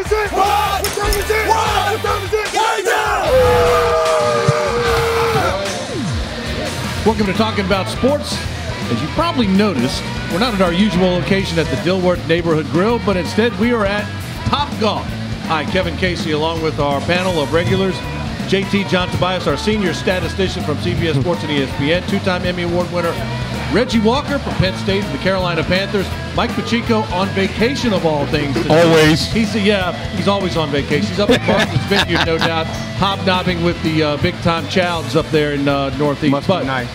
is it? What time is it? What time is it? Welcome to Talking About Sports. As you probably noticed, we're not at our usual location at the Dilworth Neighborhood Grill, but instead we are at Topgolf. Hi, Kevin Casey, along with our panel of regulars. JT, John Tobias, our senior statistician from CBS Sports and ESPN, two-time Emmy Award winner Reggie Walker from Penn State and the Carolina Panthers. Mike Pacheco on vacation of all things today. Always. He's always on vacation. He's up at Martha's Vineyard, no doubt, hobnobbing with the big-time Chowds up there in Northeast. Must be nice.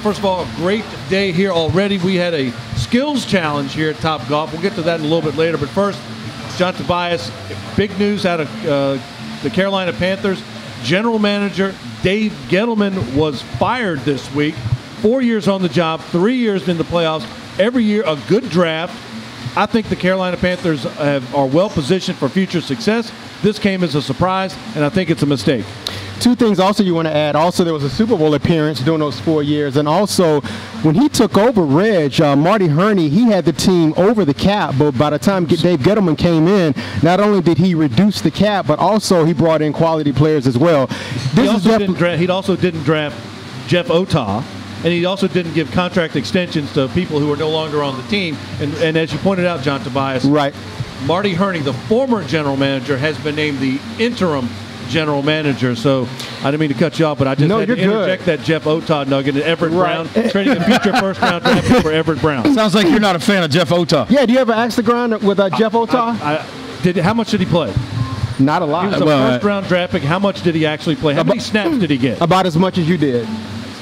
First of all, a great day here already. We had a skills challenge here at Topgolf. We'll get to that in a little bit later. But first, John Tobias, big news out of the Carolina Panthers. General manager Dave Gettleman was fired this week. 4 years on the job, 3 years in the playoffs. Every year, a good draft. I think the Carolina Panthers are well positioned for future success. This came as a surprise, and I think it's a mistake. Two things also you want to add. Also, there was a Super Bowl appearance during those 4 years. And also, when he took over Reg, Marty Herney, he had the team over the cap. But by the time Dave Gettleman came in, not only did he reduce the cap, but also he brought in quality players as well. He also didn't draft Jeff Otah. And he also didn't give contract extensions to people who are no longer on the team. And as you pointed out, John Tobias, right, Marty Herney, the former general manager, has been named the interim general manager. So I didn't mean to cut you off, but I just had to interject that Jeff Otah nugget and Everett Brown, trading a future first-round draft pick for Everett Brown. Sounds like you're not a fan of Jeff Otah. Yeah, do you ever ask the ground with Jeff Otah? How much did he play? Not a lot. He was a first-round draft pick. How much did he actually play? How many snaps did he get? About as much as you did.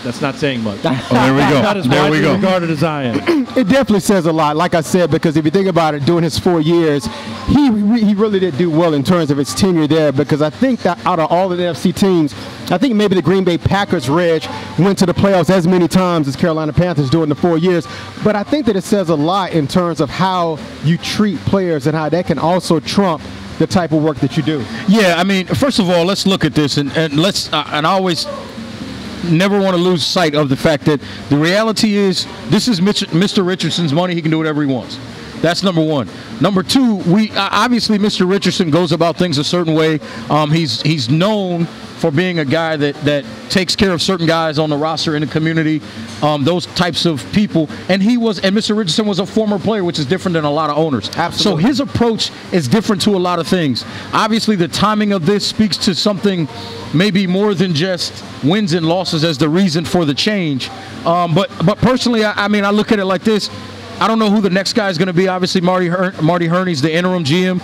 That's not saying much. Oh, there we go. Not as widely regarded as I am. It definitely says a lot, like I said, because if you think about it, during his 4 years, he really did do well in terms of his tenure there, because I think that out of all of the NFC teams, I think maybe the Green Bay Packers, Reg, went to the playoffs as many times as Carolina Panthers during the 4 years. But I think that it says a lot in terms of how you treat players and how that can also trump the type of work that you do. Yeah, I mean, first of all, let's look at this, and let's and I always never want to lose sight of the fact that the reality is this is Mr. Richardson's money. He can do whatever he wants. That's number one. Number two, obviously Mr. Richardson goes about things a certain way. He's known for being a guy that takes care of certain guys on the roster in the community, those types of people. And Mr. Richardson was a former player, which is different than a lot of owners. Absolutely. So his approach is different to a lot of things. Obviously, the timing of this speaks to something maybe more than just wins and losses as the reason for the change. But personally, I mean, I look at it like this. I don't know who the next guy is going to be. Obviously, Marty Herney's the interim GM.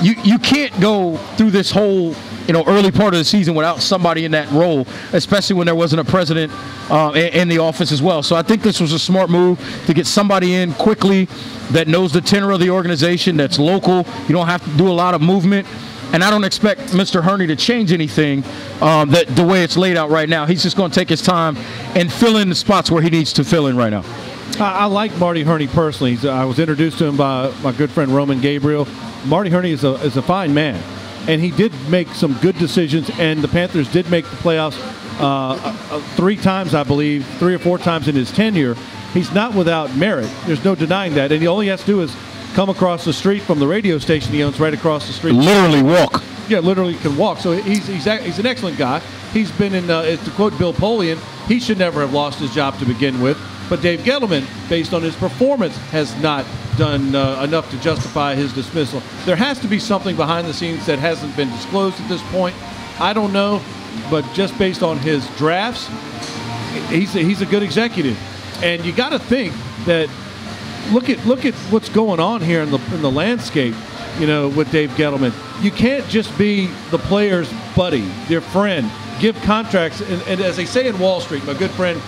You can't go through this whole early part of the season without somebody in that role, especially when there wasn't a president in the office as well. So I think this was a smart move to get somebody in quickly that knows the tenor of the organization, that's local. You don't have to do a lot of movement. And I don't expect Mr. Herney to change anything the way it's laid out right now. He's just going to take his time and fill in the spots where he needs to fill in right now. I like Marty Herney personally. I was introduced to him by my good friend Roman Gabriel. Marty Herney is a fine man, and he did make some good decisions, and the Panthers did make the playoffs 3 times, I believe, 3 or 4 times in his tenure. He's not without merit. There's no denying that, and all he has to do is come across the street from the radio station he owns right across the street. Literally walk. Yeah, literally can walk. So he's an excellent guy. He's been in, to quote Bill Polian, he should never have lost his job to begin with. But Dave Gettleman, based on his performance, has not done enough to justify his dismissal. There has to be something behind the scenes that hasn't been disclosed at this point. I don't know, but just based on his drafts, he's a good executive. And you got to think that look at what's going on here in the landscape, with Dave Gettleman. You can't just be the player's buddy, their friend, give contracts. And as they say in Wall Street, my good friend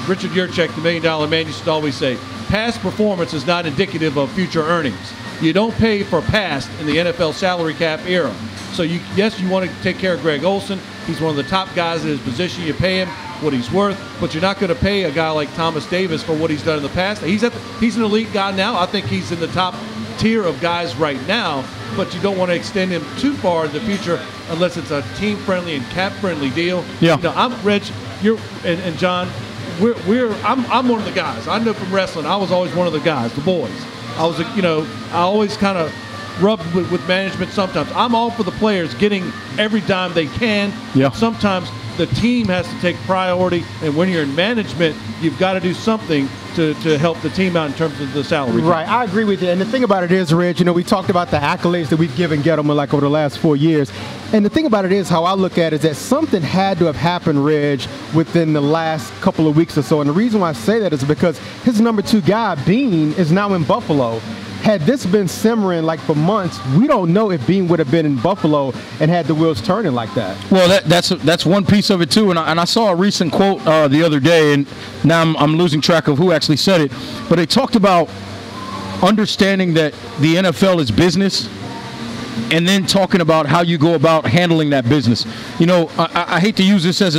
Richard Yurchek, the $1 Million Man, used to always say, past performance is not indicative of future earnings. You don't pay for past in the NFL salary cap era. So yes, you want to take care of Greg Olsen. He's one of the top guys in his position. You pay him what he's worth, but you're not going to pay a guy like Thomas Davis for what he's done in the past. He's an elite guy now. I think he's in the top tier of guys right now, but you don't want to extend him too far in the future unless it's a team-friendly and cap-friendly deal. Yeah. I'm Reg, and John. I'm one of the guys. I know from wrestling, I was always one of the guys, the boys. I was, I always kind of rub with management sometimes. I'm all for the players getting every dime they can. Yeah. Sometimes the team has to take priority, and when you're in management, you've got to do something to help the team out in terms of the salary. Right, I agree with you. And the thing about it is, Reg, we talked about the accolades that we've given Gettleman like over the last 4 years. And the thing about it is, how I look at it is that something had to have happened, Reg, within the last couple of weeks or so. And the reason why I say that is because his number 2 guy, Bean, is now in Buffalo. Had this been simmering like for months, we don't know if Bean would have been in Buffalo and had the wheels turning like that. Well, that's one piece of it too. And I saw a recent quote the other day, and now I'm losing track of who actually said it. But they talked about understanding that the NFL is business, and then talking about how you go about handling that business. I hate to use this as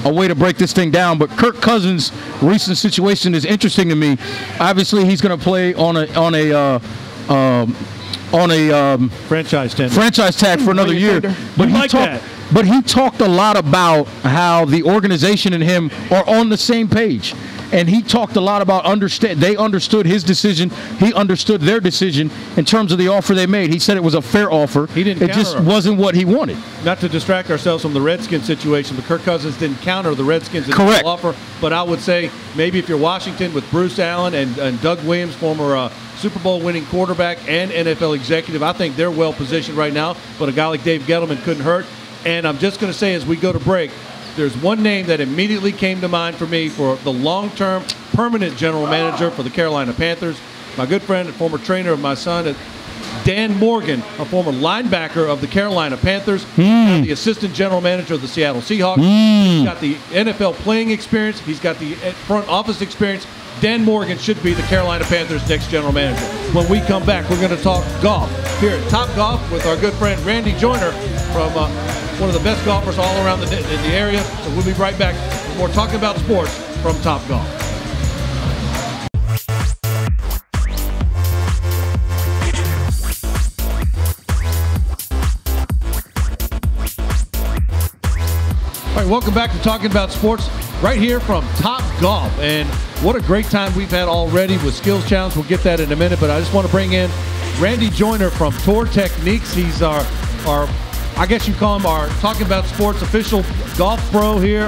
a way to break this thing down, but Kirk Cousins' recent situation is interesting to me. Obviously, he's going to play on a franchise tag for another year. But he talked a lot about how the organization and him are on the same page. And he talked a lot about they understood his decision. He understood their decision in terms of the offer they made. He said it was a fair offer. It just wasn't what he wanted. Not to distract ourselves from the Redskins situation, but Kirk Cousins didn't counter the Redskins' Correct. offer. But I would say maybe if you're Washington with Bruce Allen and Doug Williams, former Super Bowl winning quarterback and NFL executive, I think they're well positioned right now. But a guy like Dave Gettleman couldn't hurt. And I'm just going to say as we go to break, there's one name that immediately came to mind for me for the long-term permanent general manager for the Carolina Panthers. My good friend and former trainer of my son, Dan Morgan, a former linebacker of the Carolina Panthers, the assistant general manager of the Seattle Seahawks. He's got the NFL playing experience. He's got the front office experience. Dan Morgan should be the Carolina Panthers' next general manager. When we come back, we're going to talk golf here at Topgolf with our good friend Randy Joyner from one of the best golfers all around the area. So we'll be right back with more talking about sports from Topgolf. All right, welcome back to Talking About Sports right here from Topgolf. And what a great time we've had already with Skills Challenge. We'll get that in a minute, but I just want to bring in Randy Joyner from Tour Techniques. He's our I guess you call him our Talking About Sports official golf pro here.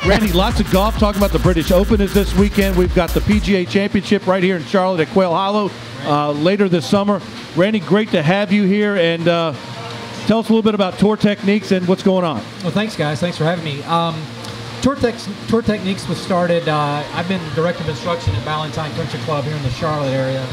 Randy, lots of golf. Talking about the British Open is this weekend. We've got the PGA Championship right here in Charlotte at Quail Hollow later this summer. Randy, great to have you here. And tell us a little bit about Tour Techniques and what's going on. Well, thanks, guys. Thanks for having me. Tour Techniques was started, I've been director of instruction at Ballantyne Country Club here in the Charlotte area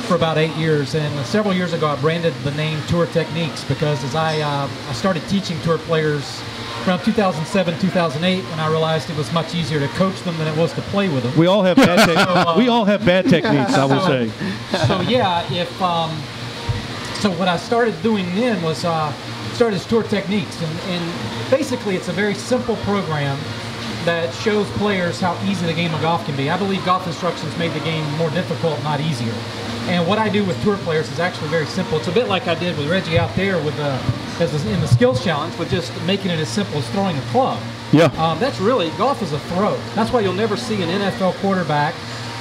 for about 8 years, and several years ago I branded the name Tour Techniques because as I started teaching tour players around 2007, 2008, when I realized it was much easier to coach them than it was to play with them. We all have bad techniques. We all have bad techniques, I will say. So yeah, so what I started doing then was started as Tour Techniques, and basically it's a very simple program that shows players how easy the game of golf can be. I believe golf instruction's made the game more difficult, not easier. And what I do with tour players is actually very simple. It's a bit like I did with Reggie out there with in the Skills Challenge, with just making it as simple as throwing a club. Yeah. That's really, golf is a throw. That's why you'll never see an NFL quarterback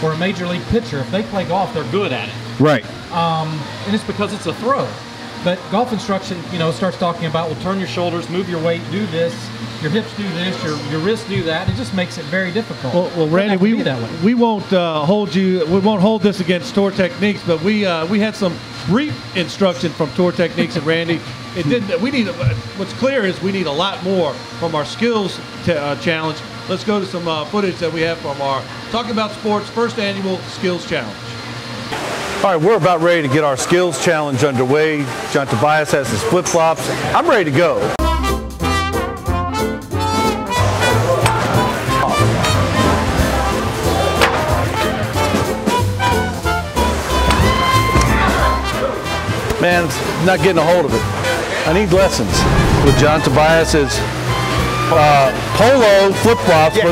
or a major league pitcher. If they play golf, they're good at it. Right. And it's because it's a throw. But golf instruction, starts talking about, well, turn your shoulders, move your weight, do this, your hips do this, your wrists do that. It just makes it very difficult. Well, Randy, we won't hold this against Tour Techniques, but we had some brief instruction from Tour Techniques and Randy. What's clear is we need a lot more from our Skills Challenge. Let's go to some footage that we have from our Talking About Sports first annual Skills Challenge. All right, we're about ready to get our Skills Challenge underway. John Tobias has his flip-flops. I'm ready to go. Man, not getting a hold of it. I need lessons with John Tobias's polo flip-flops. Yeah.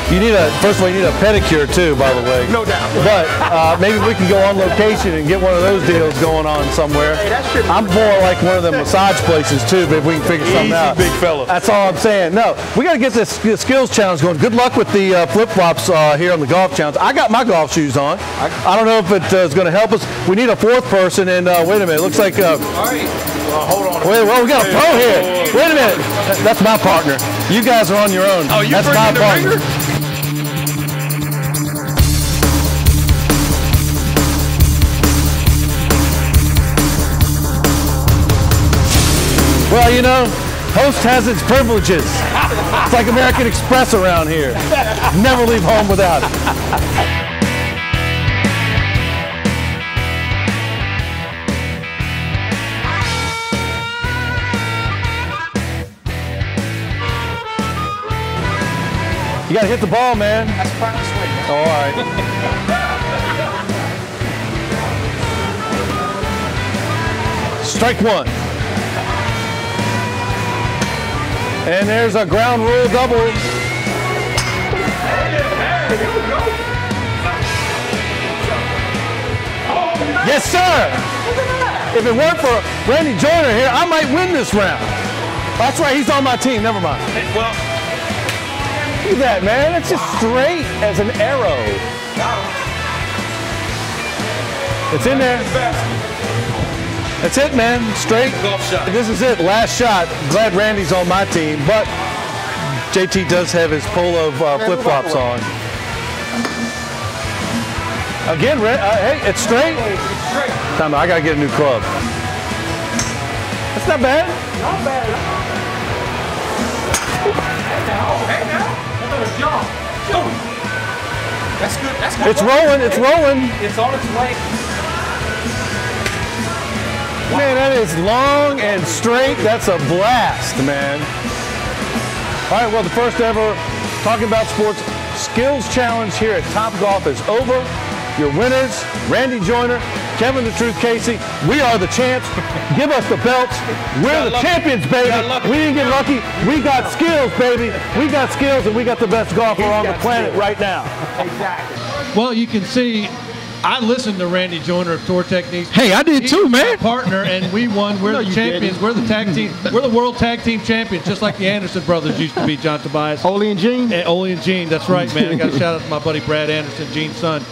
First of all, you need a pedicure too, by the way. No doubt. But maybe we can go on location and get one of those deals going on somewhere. Hey, that should be I'm more like one of them massage places too, but if we can figure something out. big fella. That's all I'm saying. No, we got to get this skills challenge going. Good luck with the flip-flops here on the golf challenge. I got my golf shoes on. I don't know if it is going to help us. We need a fourth person, and wait a minute. Looks like. All right. Hold on. Wait, well, we got a pro here. Wait a minute. That's my partner. You guys are on your own. Oh, you That's bringing my the partner. ringer? Well, you know, host has its privileges. It's like American Express around here. Never leave home without it. You got to hit the ball, man. That's practice swing. Oh, all right. Strike one. And there's a ground rule double. Yes, sir. If it weren't for Randy Joyner here, I might win this round. That's right, he's on my team. Never mind. Well, Look at that, man. It's just straight as an arrow. It's in there. That's it, man. Straight. golf shot. This is it. Last shot. Glad Randy's on my team, but JT does have his polo flip-flops on. Again, hey, it's straight. Time out. I gotta get a new club. That's not bad. Not bad at all. Hey now. Jump. that's good. That's good. It's rolling. It's rolling. It's on its way. Man, that is long and straight. That's a blast, man. All right, well, the first ever Talking About Sports Skills Challenge here at Topgolf is over. Your winners, Randy Joyner, Kevin the Truth Casey. We are the champs. Give us the belts. We're the champions, baby. We didn't get lucky. We got skills, baby. We got skills, and we got the best golfer on the planet right now. Exactly. Well, you can see, I listened to Randy Joyner of Tour Techniques. Hey, I did too, He's my man. partner, and we won. We're the champions. didn't. We're the tag team. We're the world tag team champions, just like the Anderson brothers used to be, John Tobias. Ole and Gene? And Ole and Gene, that's right, man. I got to shout out to my buddy Brad Anderson, Gene's son.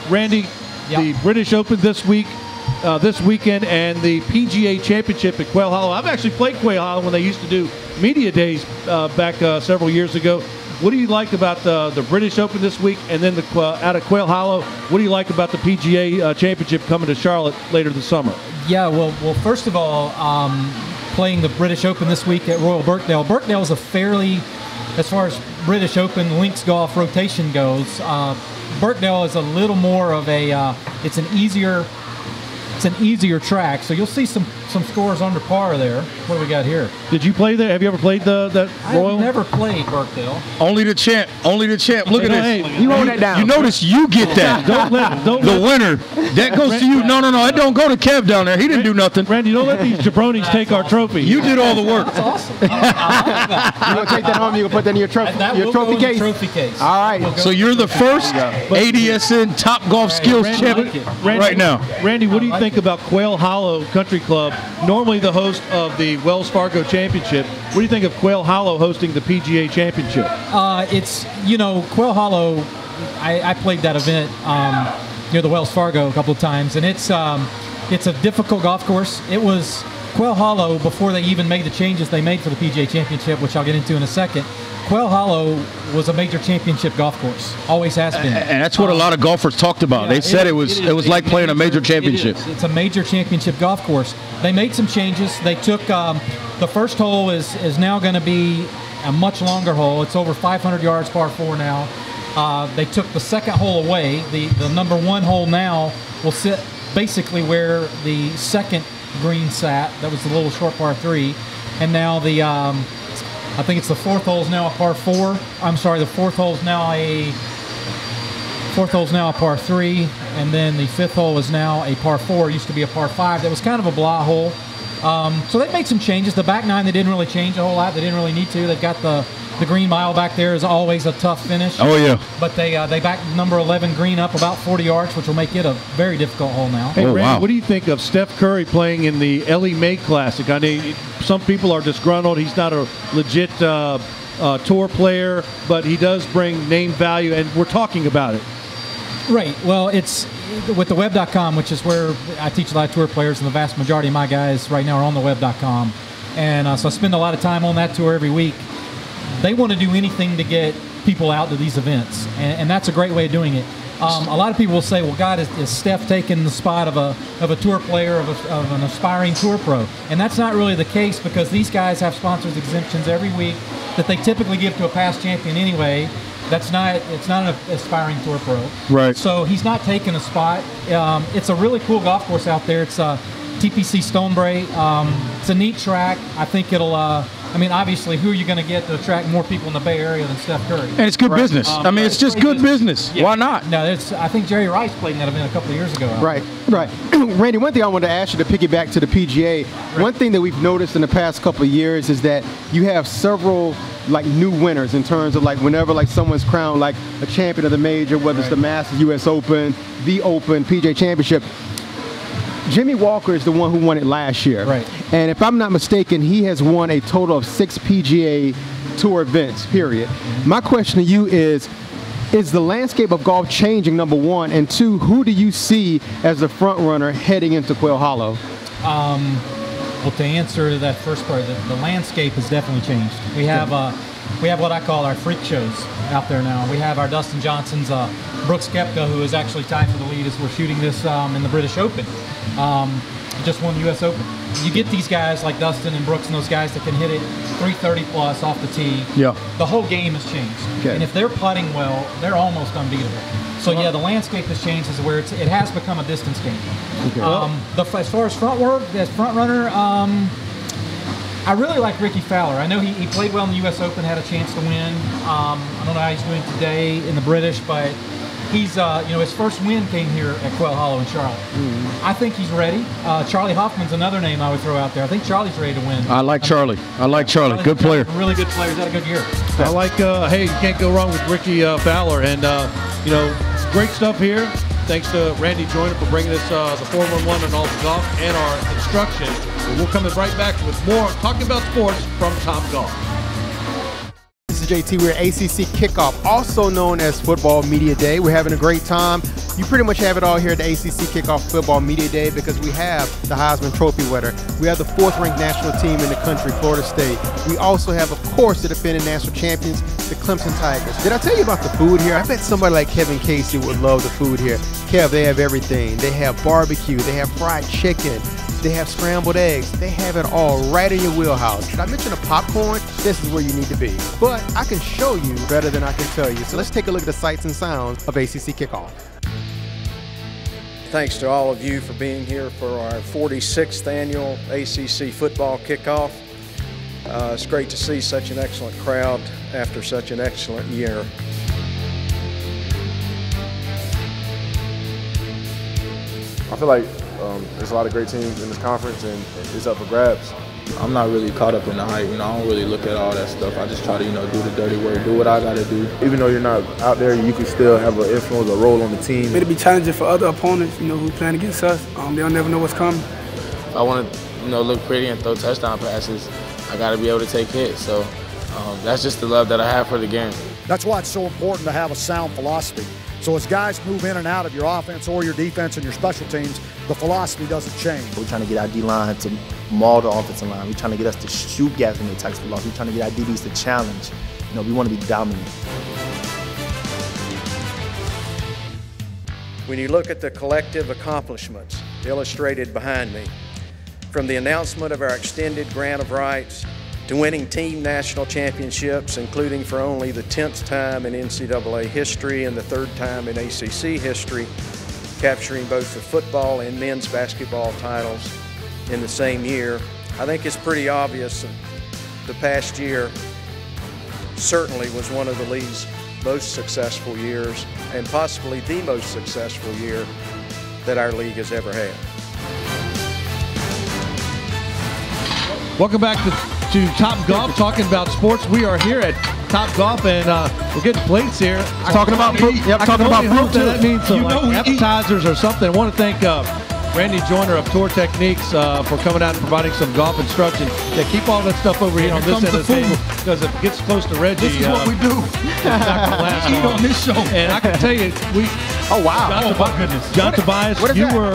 Randy, the British Open this weekend, and the PGA Championship at Quail Hollow. I've actually played Quail Hollow when they used to do media days back several years ago. What do you like about the British Open this week, and then out of Quail Hollow? What do you like about the PGA Championship coming to Charlotte later this summer? Yeah, well, first of all, playing the British Open this week at Royal Birkdale. Birkdale is a fairly, as far as British Open links golf rotation goes, Birkdale is a little more of a, it's an easier track, so you'll see some scores under par there. What do we got here? Did you play there? Have you ever played that Royal? I've never played Birkdale. Only the champ. Only the champ. Look at Hey, this. You hold that down. You notice you get that. Don't The let, winner. That goes to you. No. It don't go to Kev down there. He didn't do nothing. Randy, don't let these jabronis take our trophy. You did all the work. That's awesome. You're going to take that home, you're going to put that in your trophy, That will go in the trophy case. All right. So you're the first ADSN Top Golf Skills Randy, champion Randy, right now. Randy, what do you think about Quail Hollow Country Club, normally the host of the Wells Fargo Championship? What do you think of Quail Hollow hosting the PGA Championship? It's, Quail Hollow, I played that event near the Wells Fargo a couple of times, and it's a difficult golf course. It was Quail Hollow, before they even made the changes they made for the PGA Championship, which I'll get into in a second. Quail Hollow was a major championship golf course. Always has been. And that's what a lot of golfers talked about. They said it was like playing a major championship. It's a major championship golf course. They made some changes. They took the first hole is now going to be a much longer hole. It's over 500 yards, par 4 now. They took the second hole away. The number 1 hole now will sit basically where the second green sat. That was the little short par 3. And now I think it's the 4th hole is now a par 4. I'm sorry, the 4th hole is now a par 3, and then the 5th hole is now a par 4. It used to be a par 5. That was kind of a blah hole. So they made some changes. The back 9, they didn't really change a whole lot. They didn't really need to. They've got the The green mile back there is always a tough finish. Oh, yeah. But they back number 11 green up about 40 yards, which will make it a very difficult hole now. Hey, Randy, wow. what do you think of Steph Curry playing in the Ellie Mae Classic? I know some people are disgruntled. He's not a legit tour player, but he does bring name value, and we're talking about it. Right. Well, it's with the web.com, which is where I teach a lot of tour players, and the vast majority of my guys right now are on the web.com. And so I spend a lot of time on that tour every week. They want to do anything to get people out to these events, and that's a great way of doing it. A lot of people will say, well, God, is Steph taking the spot of a tour player, of an aspiring tour pro? And that's not really the case, because these guys have sponsors exemptions every week that they typically give to a past champion anyway. It's not an aspiring tour pro. Right. So he's not taking a spot. It's a really cool golf course out there. It's TPC Stonebrae. It's a neat track. I think it'll. I mean, obviously, who are you going to get to attract more people in the Bay Area than Steph Curry? And it's good business. I mean, it's just good business. Yeah. Why not? No, I think Jerry Rice played in that event a couple of years ago. Right. Randy, one thing I wanted to ask you to piggyback to the PGA. Right. One thing that we've noticed in the past couple of years is that you have several new winners in terms of whenever someone's crowned like a champion of the major, whether it's the Masters, U.S. Open, the Open, PGA Championship. Jimmy Walker is the one who won it last year. Right. And if I'm not mistaken, he has won a total of 6 PGA Tour events, period. My question to you is the landscape of golf changing, number one? And two, who do you see as the front runner heading into Quail Hollow? Well, to answer that first part, the landscape has definitely changed. We have what I call our freak shows out there now. We have our Dustin Johnson's, Brooks Koepka, who is actually tied for the lead as we're shooting this in the British Open. Just won the U.S. Open. You get these guys like Dustin and Brooks and those guys that can hit it 330 plus off the tee. Yeah. The whole game has changed. Okay. And if they're putting well, they're almost unbeatable. So yeah, the landscape has changed as where it has become a distance game. Okay. As far as front runner, I really like Ricky Fowler. I know he played well in the U.S. Open, had a chance to win. I don't know how he's doing today in the British, but he's his first win came here at Quail Hollow in Charlotte. Mm-hmm. I think he's ready. Charlie Hoffman's another name I would throw out there. I think Charlie's ready to win. I like Charlie. Good player. Really good player. He's had a good year. I like, hey, you can't go wrong with Ricky Fowler. And, great stuff here. Thanks to Randy Joyner for bringing us the 411 and all the golf and our instruction. We'll come right back with more Talking About Sports from Topgolf. This is JT. We're at ACC Kickoff, also known as Football Media Day. We're having a great time. You pretty much have it all here at the ACC Kickoff Football Media Day because we have the Heisman Trophy winner. We have the 4th-ranked national team in the country, Florida State. We also have, of course, the defending national champions, the Clemson Tigers. Did I tell you about the food here? I bet somebody like Kevin Casey would love the food here. Kev, they have everything. They have barbecue. They have fried chicken. They have scrambled eggs. They have it all right in your wheelhouse. Did I mention the popcorn? This is where you need to be. But I can show you better than I can tell you. So let's take a look at the sights and sounds of ACC Kickoff. Thanks to all of you for being here for our 46th annual ACC football kickoff. It's great to see such an excellent crowd after such an excellent year. I feel like there's a lot of great teams in this conference and it's up for grabs. I'm not really caught up in the hype, I don't really look at all that stuff. I just try to, do the dirty work, do what I gotta do. Even though you're not out there, you can still have an influence, a role on the team. It'll be challenging for other opponents, who playing against us. They'll never know what's coming. If I want to, look pretty and throw touchdown passes, I gotta be able to take hits. So that's just the love that I have for the game. That's why it's so important to have a sound philosophy. So as guys move in and out of your offense or your defense and your special teams, the philosophy doesn't change. We're trying to get our D-line to maul the offensive line. We're trying to get us to shoot guys in the types of philosophy. We're trying to get our DBs to challenge. We want to be dominant. When you look at the collective accomplishments illustrated behind me, from the announcement of our extended grant of rights to winning team national championships, including for only the 10th time in NCAA history and the 3rd time in ACC history, capturing both the football and men's basketball titles in the same year, I think it's pretty obvious that the past year certainly was one of the league's most successful years and possibly the most successful year that our league has ever had. Welcome back to to Topgolf, talking about sports. We are here at Topgolf, and we're getting plates here. Talking about food. Yep, talking about food too. That means some appetizers or something. I want to thank Randy Joyner of Tour Techniques for coming out and providing some golf instruction. Yeah, keep all that stuff over here on this end of the table, because if it gets close to Reggie, this is what we do. It's not going to last long on this show. And I can tell you, oh wow! My goodness, John Tobias, you were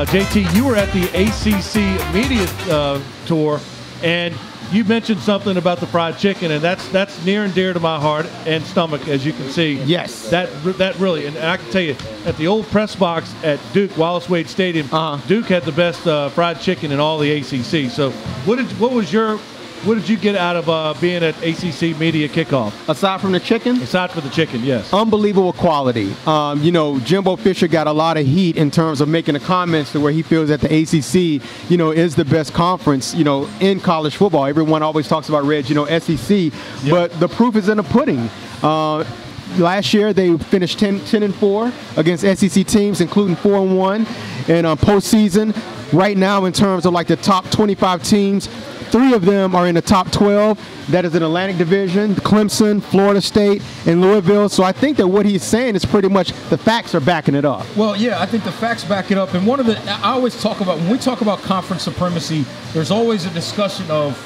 JT. You were at the ACC media tour, and you mentioned something about the fried chicken, and that's near and dear to my heart and stomach, as you can see. Yes. That really, and I can tell you, at the old press box at Duke, Wallace Wade Stadium, Duke had the best fried chicken in all the ACC. So what did you get out of being at ACC Media Kickoff? Aside from the chicken? Aside from the chicken, yes. Unbelievable quality. Jimbo Fisher got a lot of heat in terms of making the comments to where he feels that the ACC, is the best conference, in college football. Everyone always talks about Reg, SEC, but the proof is in the pudding. Last year, they finished 10-4 against SEC teams, including 4-1 in postseason. Right now, in terms of like the top 25 teams, 3 of them are in the top 12. That is an Atlantic Division, Clemson, Florida State, and Louisville. So I think that what he's saying is pretty much the facts are backing it up. Well, yeah, I think the facts back it up. And I always talk about, when we talk about conference supremacy, there's always a discussion of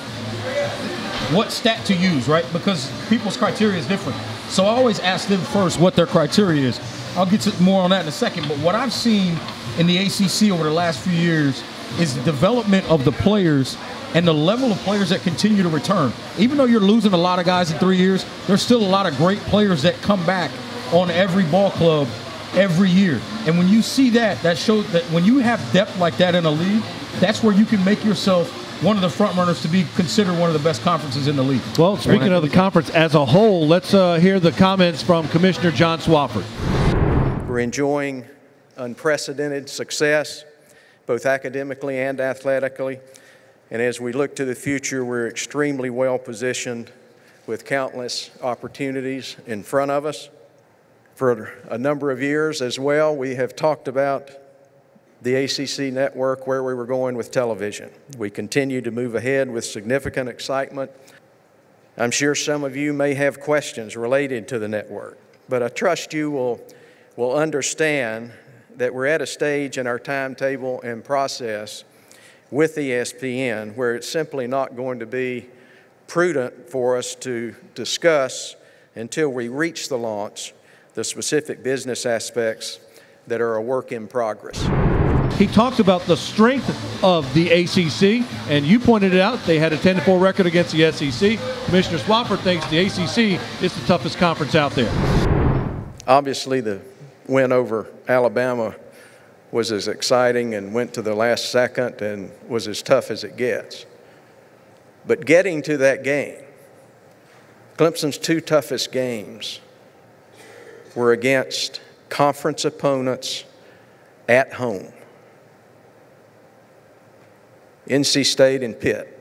what stat to use, right? Because people's criteria is different. So I always ask them first what their criteria is. I'll get to more on that in a second. But what I've seen in the ACC over the last few years is the development of the players and the level of players that continue to return. Even though you're losing a lot of guys in 3 years, there's still a lot of great players that come back on every ball club every year. And when you see that, that shows that when you have depth like that in a league, that's where you can make yourself one of the front runners to be considered one of the best conferences in the league. Well, speaking of the conference as a whole, let's hear the comments from Commissioner John Swofford. We're enjoying unprecedented success, both academically and athletically. And as we look to the future, we're extremely well positioned with countless opportunities in front of us. For a number of years as well, we have talked about the ACC network, where we were going with television. We continue to move ahead with significant excitement. I'm sure some of you may have questions related to the network, but I trust you will understand that we're at a stage in our timetable and process with ESPN where it's simply not going to be prudent for us to discuss until we reach the launch the specific business aspects that are a work in progress. He talked about the strength of the ACC, and you pointed it out. They had a 10-4 record against the SEC. Commissioner Swofford thinks the ACC is the toughest conference out there. Obviously, the win over Alabama was as exciting and went to the last second and was as tough as it gets. But getting to that game, Clemson's 2 toughest games were against conference opponents at home. NC State and Pitt.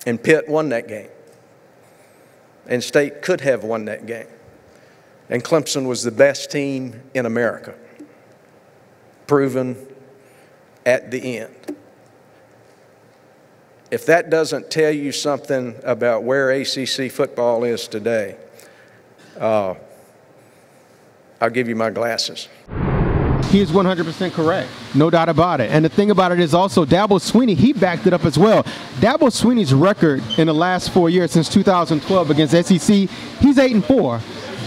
And Pitt won that game. And State could have won that game. And Clemson was the best team in America, proven at the end. If that doesn't tell you something about where ACC football is today, I'll give you my glasses. He is 100% correct. No doubt about it. And the thing about it is also Dabo Swinney, he backed it up as well. Dabo Swinney's record in the last 4 years since 2012 against SEC, he's 8-4.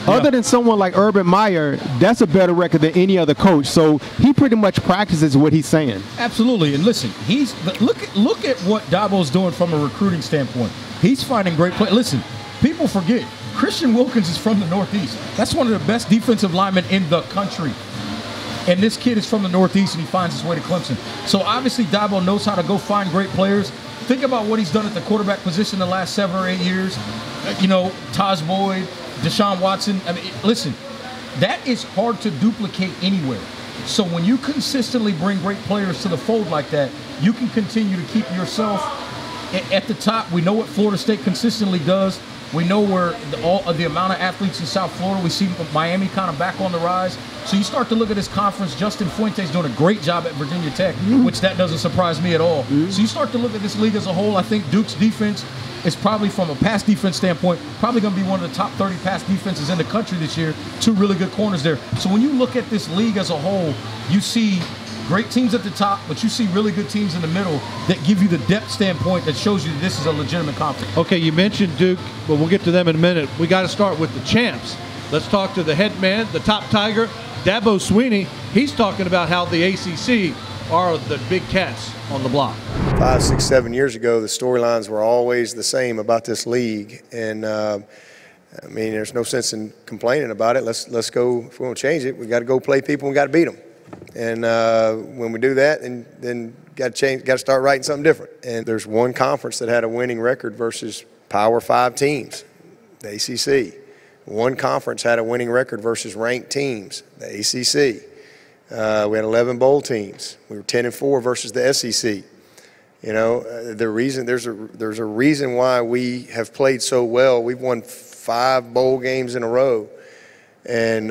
Other than someone like Urban Meyer, that's a better record than any other coach. So he pretty much practices what he's saying. Absolutely. And listen, look at what Dabo's doing from a recruiting standpoint. He's finding great play. Listen, people forget, Christian Wilkins is from the Northeast. That's one of the best defensive linemen in the country. And this kid is from the Northeast, and he finds his way to Clemson. So obviously Dabo knows how to go find great players. Think about what he's done at the quarterback position the last 7 or 8 years. Taj Boyd, Deshaun Watson. I mean, listen, that is hard to duplicate anywhere. So when you consistently bring great players to the fold like that, you can continue to keep yourself at the top, we know what Florida State consistently does. We know where the amount of athletes in South Florida. We see Miami kind of back on the rise. So you start to look at this conference. Justin Fuente's doing a great job at Virginia Tech, which that doesn't surprise me at all. So you start to look at this league as a whole. I think Duke's defense is probably, from a pass defense standpoint, probably going to be one of the top 30 pass defenses in the country this year. 2 really good corners there. So when you look at this league as a whole, you see great teams at the top, but you see really good teams in the middle that give you the depth standpoint that shows you this is a legitimate conference. Okay, you mentioned Duke, but we'll get to them in a minute. We got to start with the champs. Let's talk to the head man, the top Tiger, Dabo Swinney. He's talking about how the ACC are the big cats on the block. 5, 6, 7 years ago, the storylines were always the same about this league, and I mean, there's no sense in complaining about it. Let's go. If we want to change it, we got to go play people. We got to beat them. And when we do that, then got to start writing something different. And there's one conference that had a winning record versus Power 5 teams, the ACC. One conference had a winning record versus ranked teams, the ACC. We had 11 bowl teams. We were 10-4 versus the SEC. You know, there's a reason why we have played so well. We've won 5 bowl games in a row, and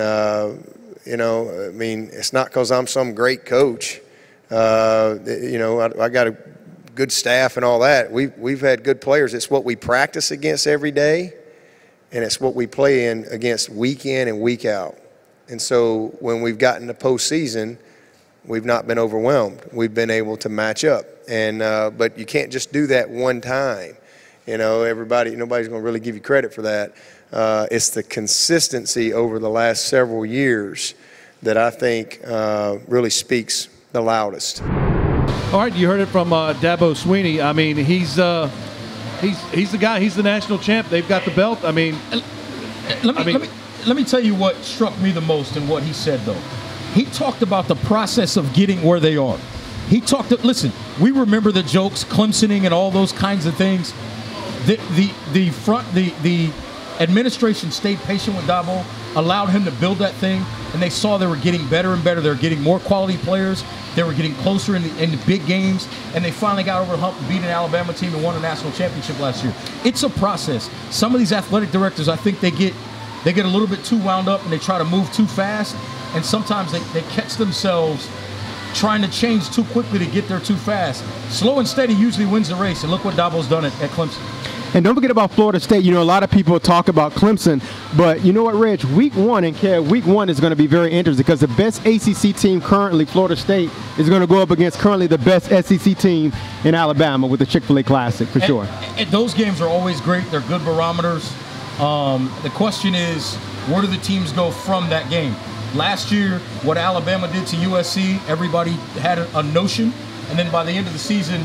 you know, I mean, it's not because I'm some great coach. You know, I got a good staff and all that. We've had good players. It's what we practice against every day, and it's what we play in against week in and week out. And so when we've gotten to postseason, we've not been overwhelmed. We've been able to match up. And but you can't just do that one time. You know, nobody's going to really give you credit for that. It's the consistency over the last several years that I think really speaks the loudest. All right, you heard it from Dabo Swinney. I mean, he's the guy. He's the national champ. They've got the belt. I mean, let me tell you what struck me the most in what he said, though. He talked about the process of getting where they are. He talked. Listen, we remember the jokes, Clemsoning, and all those kinds of things. The administration stayed patient with Dabo, allowed him to build that thing, and they saw they were getting better and better. They were getting more quality players. They were getting closer in the big games, and they finally got over the hump and beat an Alabama team and won a national championship last year. It's a process. Some of these athletic directors, I think they get a little bit too wound up and they try to move too fast, and sometimes they catch themselves trying to change too quickly to get there too fast. Slow and steady usually wins the race, and look what Dabo's done at Clemson. And don't forget about Florida State. You know, a lot of people talk about Clemson, but you know what, Reg? Week 1 is going to be very interesting because the best ACC team currently, Florida State, is going to go up against currently the best SEC team in Alabama with the Chick-fil-A Classic, for sure. And those games are always great. They're good barometers. The question is, where do the teams go from that game? Last year, what Alabama did to USC, everybody had a notion, and then by the end of the season,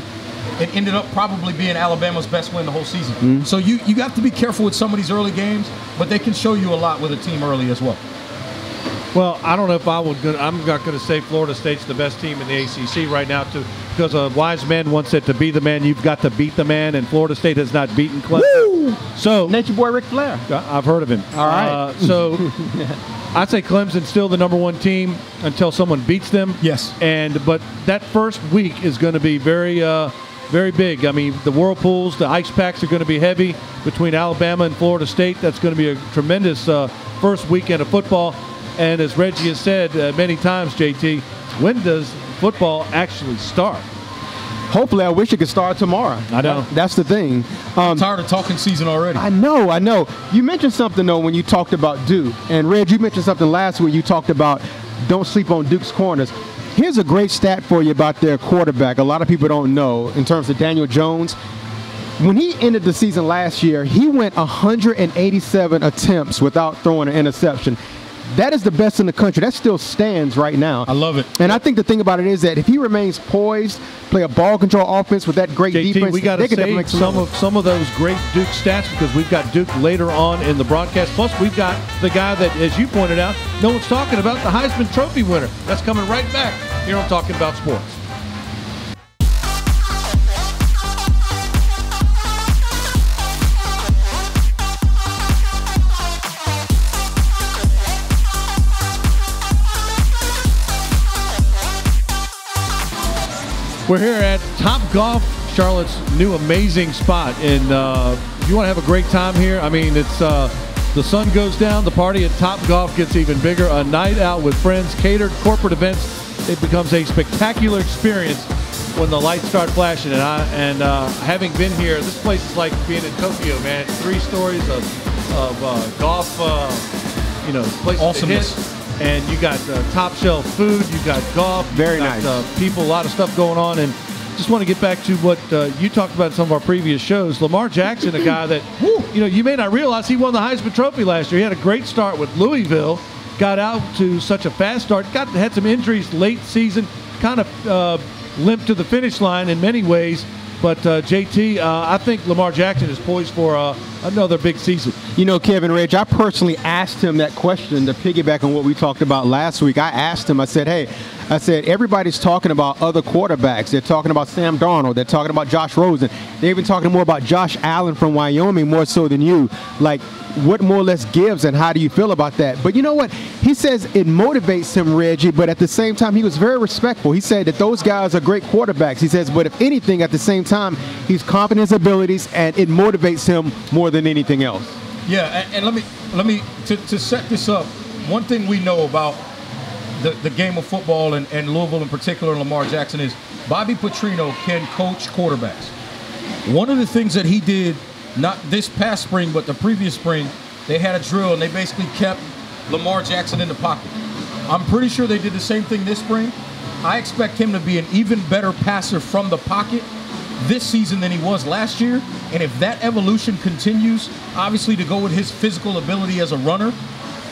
it ended up probably being Alabama's best win the whole season. So you have to be careful with some of these early games, but they can show you a lot with a team early as well. Well, I don't know if I'm not going to say Florida State's the best team in the ACC right now, because a wise man once said to be the man, you've got to beat the man, and Florida State has not beaten Clemson. Woo! So, Nature boy Ric Flair. I've heard of him. All right. So I'd say Clemson's still the #1 team until someone beats them. Yes. But that first week is going to be very big. I mean, the whirlpools, the ice packs are going to be heavy between Alabama and Florida State. That's going to be a tremendous first weekend of football. And as Reggie has said many times, JT, when does football actually start? Hopefully, I wish it could start tomorrow. I know. That's the thing. I'm tired of talking season already. I know. You mentioned something, though, when you talked about Duke. And, Reg, you mentioned something last week. You talked about don't sleep on Duke's corners. Here's a great stat for you about their quarterback. A lot of people don't know in terms of Daniel Jones. When he ended the season last year, he went 187 attempts without throwing an interception. That is the best in the country. That still stands right now. I love it. And I think the thing about it is that if he remains poised, play a ball control offense with that great defense, we got to save some of those great Duke stats because we've got Duke later on in the broadcast. Plus, we've got the guy that, as you pointed out, no one's talking about, the Heisman Trophy winner. That's coming right back here on Talking About Sports. We're here at Topgolf Charlotte's new amazing spot. And if you want to have a great time here, I mean, it's the sun goes down, the party at Topgolf gets even bigger. A night out with friends, catered corporate events. It becomes a spectacular experience when the lights start flashing. And having been here, this place is like being in Tokyo, man. 3 stories of golf, places Awesomeness. to hit. And you got top shelf food, you got golf, Very you got, nice. People, a lot of stuff going on. And just want to get back to what you talked about in some of our previous shows. Lamar Jackson, a guy that, you may not realize he won the Heisman Trophy last year. He had a great start with Louisville, got out to such a fast start, had some injuries late season, kind of limped to the finish line in many ways. But JT, I think Lamar Jackson is poised for another big season. Kevin Ridge, I personally asked him that question to piggyback on what we talked about last week. I asked him, I said, everybody's talking about other quarterbacks. They're talking about Sam Darnold. They're talking about Josh Rosen. They're even talking more about Josh Allen from Wyoming more so than you. Like, what more or less gives, and how do you feel about that? But you know what? He says it motivates him, Reggie, but at the same time, he was very respectful. He said that those guys are great quarterbacks. He says, but if anything, at the same time, he's confident in his abilities, and it motivates him more than anything else. Yeah, and let me to set this up, one thing we know about the game of football and Louisville in particular and Lamar Jackson is Bobby Petrino can coach quarterbacks. One of the things that he did, not this past spring, but the previous spring, they had a drill and they basically kept Lamar Jackson in the pocket. I'm pretty sure they did the same thing this spring. I expect him to be an even better passer from the pocket this season than he was last year. And if that evolution continues, obviously to go with his physical ability as a runner,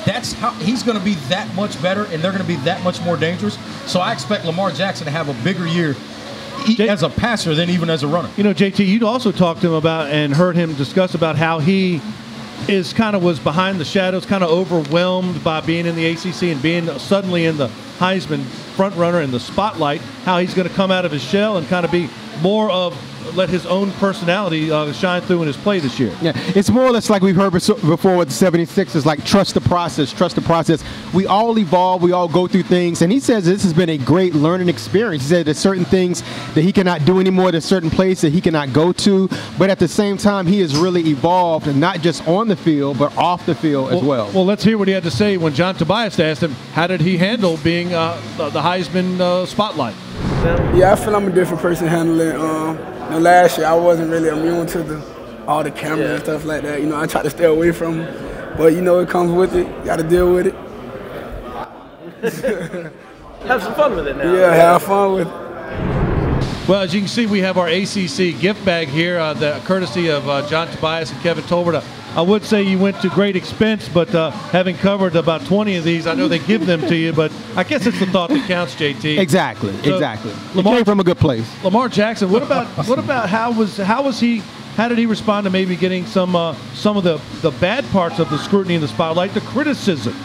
that's how he's going to be that much better, and they're going to be that much more dangerous. So I expect Lamar Jackson to have a bigger year as a passer than even as a runner. JT, you'd also talked to him about and heard him discuss about how he was behind the shadows, kind of overwhelmed by being in the ACC and being suddenly in the Heisman front runner in the spotlight, how he's going to come out of his shell and kind of be more of let his own personality shine through in his play this year. Yeah, it's more or less like we've heard before with the 76ers, like trust the process. We all evolve, we all go through things, and he says this has been a great learning experience. He said there's certain things that he cannot do anymore, there's certain places that he cannot go to, but at the same time, he has really evolved, and not just on the field, but off the field as well. Well, let's hear what he had to say when John Tobias asked him, how did he handle being the Heisman spotlight? Yeah, I feel I'm a different person handling last year I wasn't really immune to all the cameras and stuff like that. I try to stay away from them, but it comes with it. You got to deal with it. Have some fun with it now. Yeah, have fun with it. Well, as you can see, we have our ACC gift bag here, courtesy of John Tobias and Kevin Tolbert. I would say you went to great expense, but having covered about 20 of these, I know they give them to you, but I guess it's the thought that counts, JT. Exactly. Lamar came from a good place. Lamar Jackson. What about how did he respond to maybe getting some of the bad parts of the scrutiny in the spotlight, the criticisms?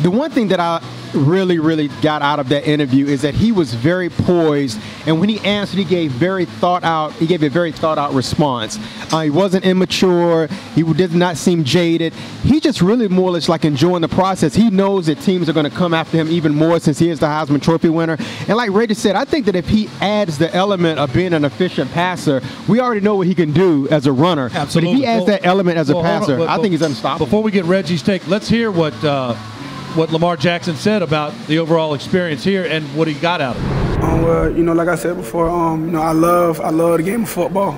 The one thing that I really got out of that interview is that he was very poised, and when he answered, he gave a very thought out response. He wasn't immature. He did not seem jaded. He just really more or less like enjoying the process. He knows that teams are going to come after him even more since he is the Heisman Trophy winner. And like Reggie said, I think that if he adds the element of being an efficient passer, we already know what he can do as a runner. Absolutely. But if he adds that element as a passer, I think he's unstoppable. Before we get Reggie's take, let's hear what Lamar Jackson said about the overall experience here and what he got out of it. Like I said before, I love the game of football.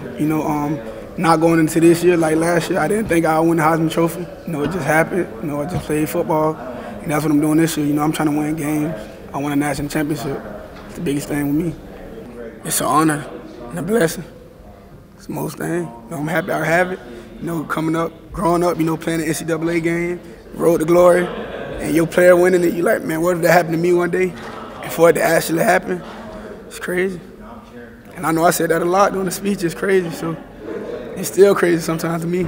Not going into this year like last year, I didn't think I would win the Heisman Trophy. It just happened. I just played football, and that's what I'm doing this year. I'm trying to win games. I won a national championship. It's the biggest thing with me. It's an honor and a blessing. It's the most thing. I'm happy I have it. Coming up, growing up, playing the NCAA game, road to glory. And your player winning it, you're like, man, what if that happened to me one day? And for it to actually happen, it's crazy. And I know I said that a lot during the speech, it's crazy, so it's still crazy sometimes to me.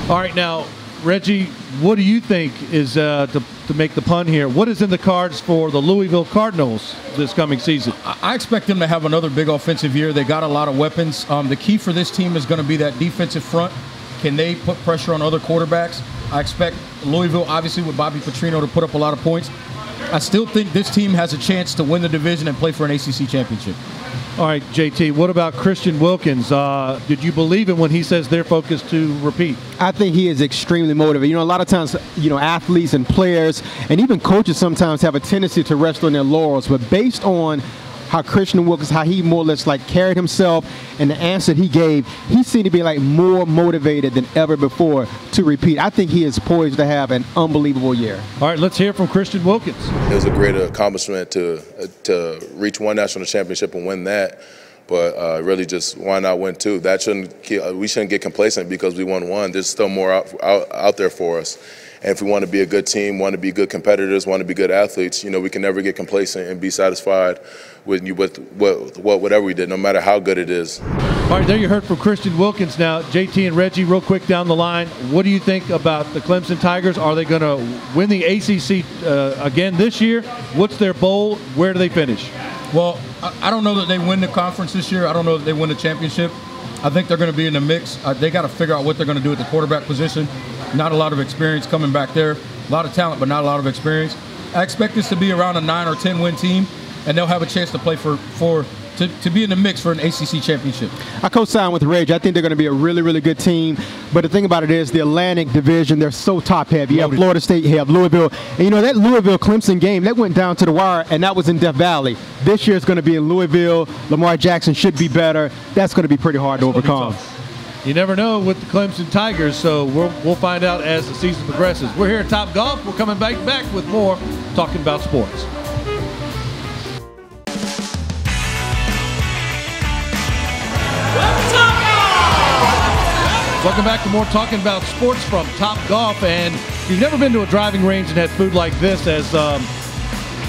All right, now, Reggie, what do you think is, to make the pun here, what is in the cards for the Louisville Cardinals this coming season? I expect them to have another big offensive year. They got a lot of weapons. The key for this team is going to be that defensive front. Can they put pressure on other quarterbacks? I expect Louisville, obviously, with Bobby Petrino to put up a lot of points. I still think this team has a chance to win the division and play for an ACC championship. All right, JT, what about Christian Wilkins? Did you believe him when he says they're focused to repeat? I think he is extremely motivated. You know, a lot of times, you know, athletes and players and even coaches sometimes have a tendency to rest on their laurels, but based on how Christian Wilkins, how he more or less like carried himself and the answer he gave, he seemed to be like more motivated than ever before to repeat. I think he is poised to have an unbelievable year. All right, let's hear from Christian Wilkins. It was a great accomplishment to reach one national championship and win that, but really just why not win two? We shouldn't get complacent because we won one. There's still more out there for us. And if we want to be a good team, want to be good competitors, want to be good athletes, you know, we can never get complacent and be satisfied with whatever we did, no matter how good it is. All right, there you heard from Christian Wilkins. Now, JT and Reggie, real quick down the line, what do you think about the Clemson Tigers? Are they going to win the ACC again this year? What's their bowl? Where do they finish? Well, I don't know that they win the conference this year. I don't know that they win the championship. I think they're going to be in the mix. They got to figure out what they're going to do at the quarterback position. Not a lot of experience coming back there. A lot of talent, but not a lot of experience. I expect this to be around a 9 or 10 win team, and they'll have a chance to play to be in the mix for an ACC championship. I co-sign with Reg. I think they're going to be a really, really good team. But the thing about it is the Atlantic Division, they're so top-heavy. You have Florida State, you have Louisville. And, you know, that Louisville-Clemson game, that went down to the wire, and that was in Death Valley. This year it's going to be in Louisville. Lamar Jackson should be better. That's going to be pretty hard to overcome. You never know with the Clemson Tigers, so we'll find out as the season progresses. We're here at Topgolf. We're coming back with more Talking About Sports. Welcome back to more Talking About Sports from Topgolf. And if you've never been to a driving range and had food like this, as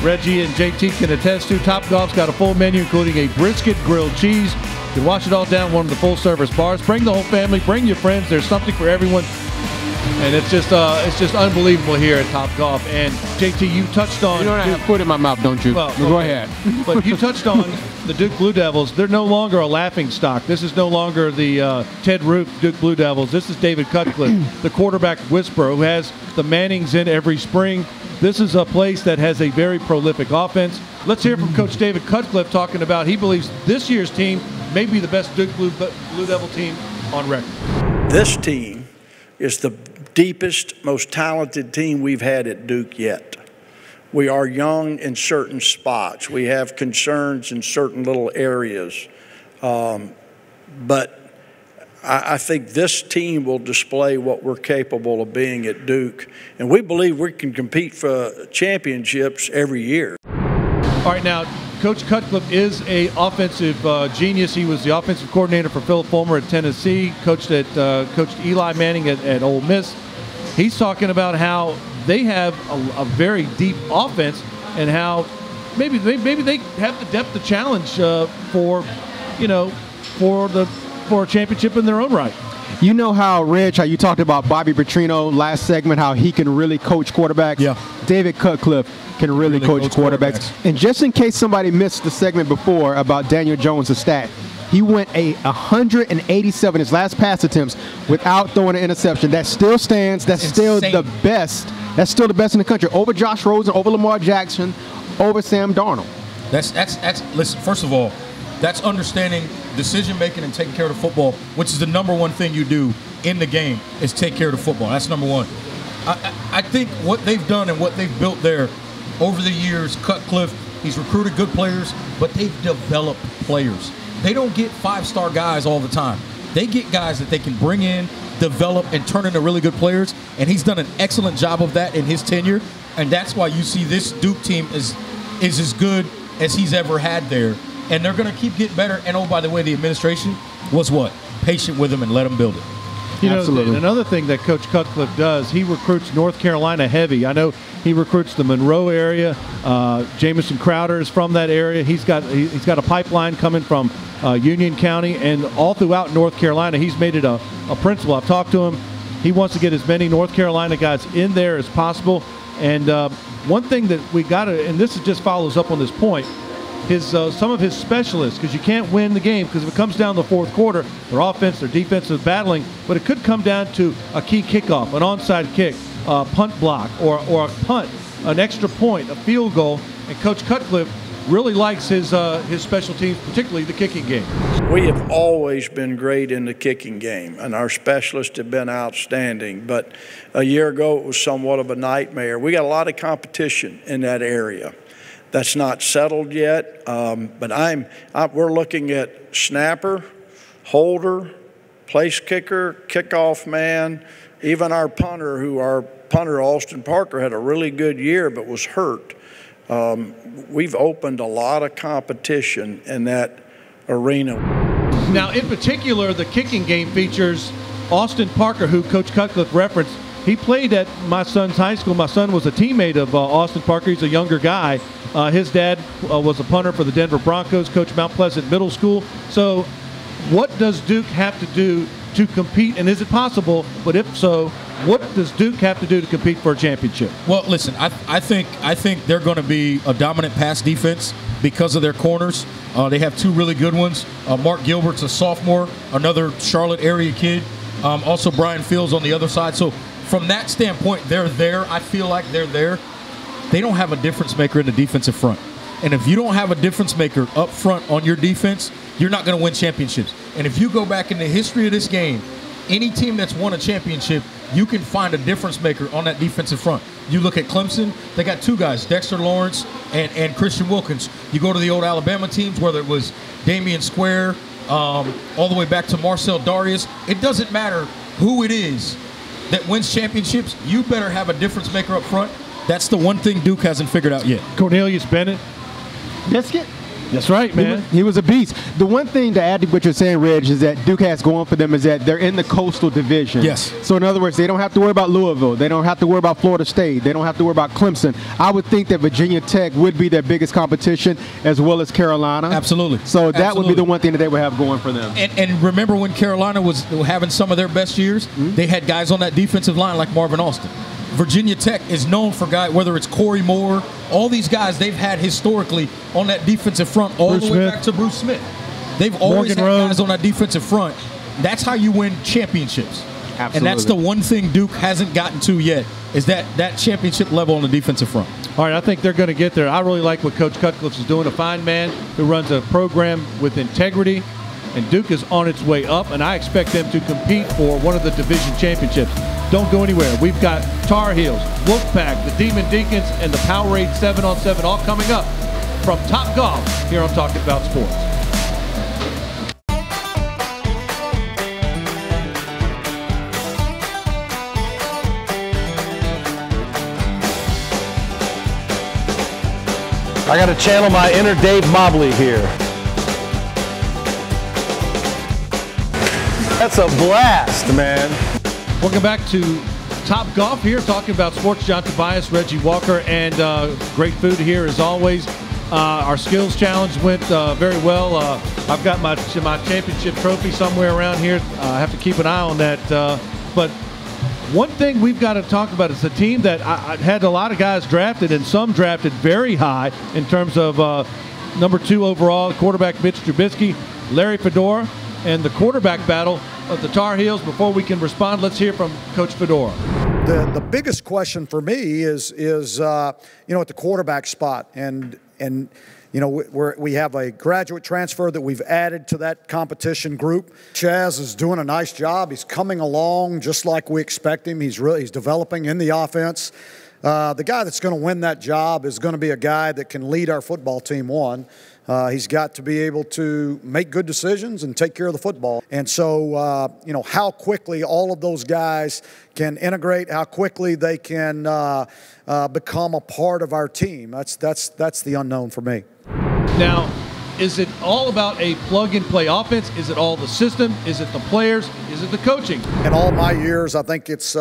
Reggie and JT can attest to, Topgolf's got a full menu including a brisket, grilled cheese. You can wash it all down one of the full-service bars. Bring the whole family. Bring your friends. There's something for everyone. And it's just unbelievable here at Topgolf. And JT, you touched on. You know I have food in my mouth, don't you? Well, go ahead. But you touched on the Duke Blue Devils. They're no longer a laughing stock. This is no longer the Ted Root Duke Blue Devils. This is David Cutcliffe, the quarterback whisperer, who has the Mannings in every spring. This is a place that has a very prolific offense. Let's hear from Coach David Cutcliffe talking about he believes this year's team may be the best Duke Blue Devil team on record. This team is the deepest, most talented team we've had at Duke yet. We are young in certain spots. We have concerns in certain little areas. But I think this team will display what we're capable of being at Duke. And we believe we can compete for championships every year. All right, now, Coach Cutcliffe is an offensive genius. He was the offensive coordinator for Philip Fulmer at Tennessee, coached Eli Manning at Ole Miss. He's talking about how they have a very deep offense and how maybe they have the depth to challenge for a championship in their own right. You know how, Reg, how you talked about Bobby Petrino last segment, how he can really coach quarterbacks? Yeah. David Cutcliffe can really coach quarterbacks. And just in case somebody missed the segment before about Daniel Jones' stat, he went 187 his last pass attempts without throwing an interception. That still stands. That's still the best. That's still the best in the country. Over Josh Rosen, over Lamar Jackson, over Sam Darnold. That's listen, first of all, that's understanding decision-making and taking care of the football, which is the number one thing you do in the game, is take care of the football. That's number one. I think what they've done and what they've built there over the years, Cutcliffe, he's recruited good players, but they've developed players. They don't get five-star guys all the time. They get guys that they can bring in, develop, and turn into really good players, and he's done an excellent job of that in his tenure, and that's why you see this Duke team is as good as he's ever had there. And they're going to keep getting better. And, oh, by the way, the administration was what? Patient with them and let them build it. You know, another thing that Coach Cutcliffe does, he recruits North Carolina heavy. I know he recruits the Monroe area. Jamison Crowder is from that area. He's got a pipeline coming from Union County. And all throughout North Carolina, he's made it a principle. I've talked to him. He wants to get as many North Carolina guys in there as possible. And one thing that we got to, and this just follows up on this point, some of his specialists, because you can't win the game because if it comes down to the fourth quarter, their offense, their defense is battling, but it could come down to a key kickoff, an onside kick, a punt block, or a punt. an extra point, a field goal, and Coach Cutcliffe really likes his special teams, particularly the kicking game. We have always been great in the kicking game, and our specialists have been outstanding. But a year ago, it was somewhat of a nightmare. We got a lot of competition in that area. That's not settled yet, but we're looking at snapper, holder, place kicker, kickoff man, even our punter, Austin Parker, had a really good year but was hurt. We've opened a lot of competition in that arena. Now, in particular, the kicking game features Austin Parker, who Coach Cutcliffe referenced. He played at my son's high school. My son was a teammate of Austin Parker. He's a younger guy. His dad was a punter for the Denver Broncos, coached Mount Pleasant Middle School. So what does Duke have to do to compete, and is it possible? But if so, what does Duke have to do to compete for a championship? Well, listen, I think they're going to be a dominant pass defense because of their corners. They have two really good ones. Mark Gilbert's a sophomore, another Charlotte area kid. Also Brian Fields on the other side. So from that standpoint, they're there. I feel like they're there. They don't have a difference maker in the defensive front. And if you don't have a difference maker up front on your defense, you're not going to win championships. And if you go back in the history of this game, any team that's won a championship, you can find a difference maker on that defensive front. You look at Clemson, they got two guys, Dexter Lawrence and Christian Wilkins. You go to the old Alabama teams, whether it was Damian Square, all the way back to Marcel Darius. It doesn't matter who it is that wins championships, you better have a difference maker up front. That's the one thing Duke hasn't figured out yet. Cornelius Bennett. Biscuit? That's right, man. He was a beast. The one thing to add to what you're saying, Reg, is that Duke has going for them is that they're in the Coastal Division. Yes. So, in other words, they don't have to worry about Louisville. They don't have to worry about Florida State. They don't have to worry about Clemson. I would think that Virginia Tech would be their biggest competition, as well as Carolina. Absolutely. So that would be the one thing that they would have going for them. And remember when Carolina was having some of their best years, they had guys on that defensive line like Marvin Austin. Virginia Tech is known for guys, whether it's Corey Moore, all these guys they've had historically on that defensive front all the way back to Bruce Smith. They've always had guys on that defensive front. That's how you win championships. Absolutely. And that's the one thing Duke hasn't gotten to yet, is that championship level on the defensive front. All right, I think they're going to get there. I really like what Coach Cutcliffe is doing, a fine man who runs a program with integrity. And Duke is on its way up, and I expect them to compete for one of the division championships. Don't go anywhere. We've got Tar Heels, Wolfpack, the Demon Deacons, and the Powerade 7-on-7 all coming up from Topgolf here on Talking About Sports. I got to channel my inner Dave Mobley here. That's a blast, man. Welcome back to Topgolf here, talking about sports. John Tobias, Reggie Walker, and great food here as always. Our skills challenge went very well. I've got my championship trophy somewhere around here. I have to keep an eye on that. But one thing we've got to talk about is a team that I had a lot of guys drafted, and some drafted very high in terms of number 2 overall, quarterback Mitch Trubisky, Larry Fedora, and the quarterback battle of the Tar Heels. Before we can respond, let's hear from Coach Fedora. The biggest question for me is at the quarterback spot, and we have a graduate transfer that we've added to that competition group. Chaz is doing a nice job. He's coming along just like we expect him. He's developing in the offense. The guy that's going to win that job is going to be a guy that can lead our football team on. He's got to be able to make good decisions and take care of the football. And so, how quickly all of those guys can integrate, how quickly they can become a part of our team. That's the unknown for me. Now, is it all about a plug-and-play offense? Is it all the system? Is it the players? Is it the coaching? In all my years, I think it's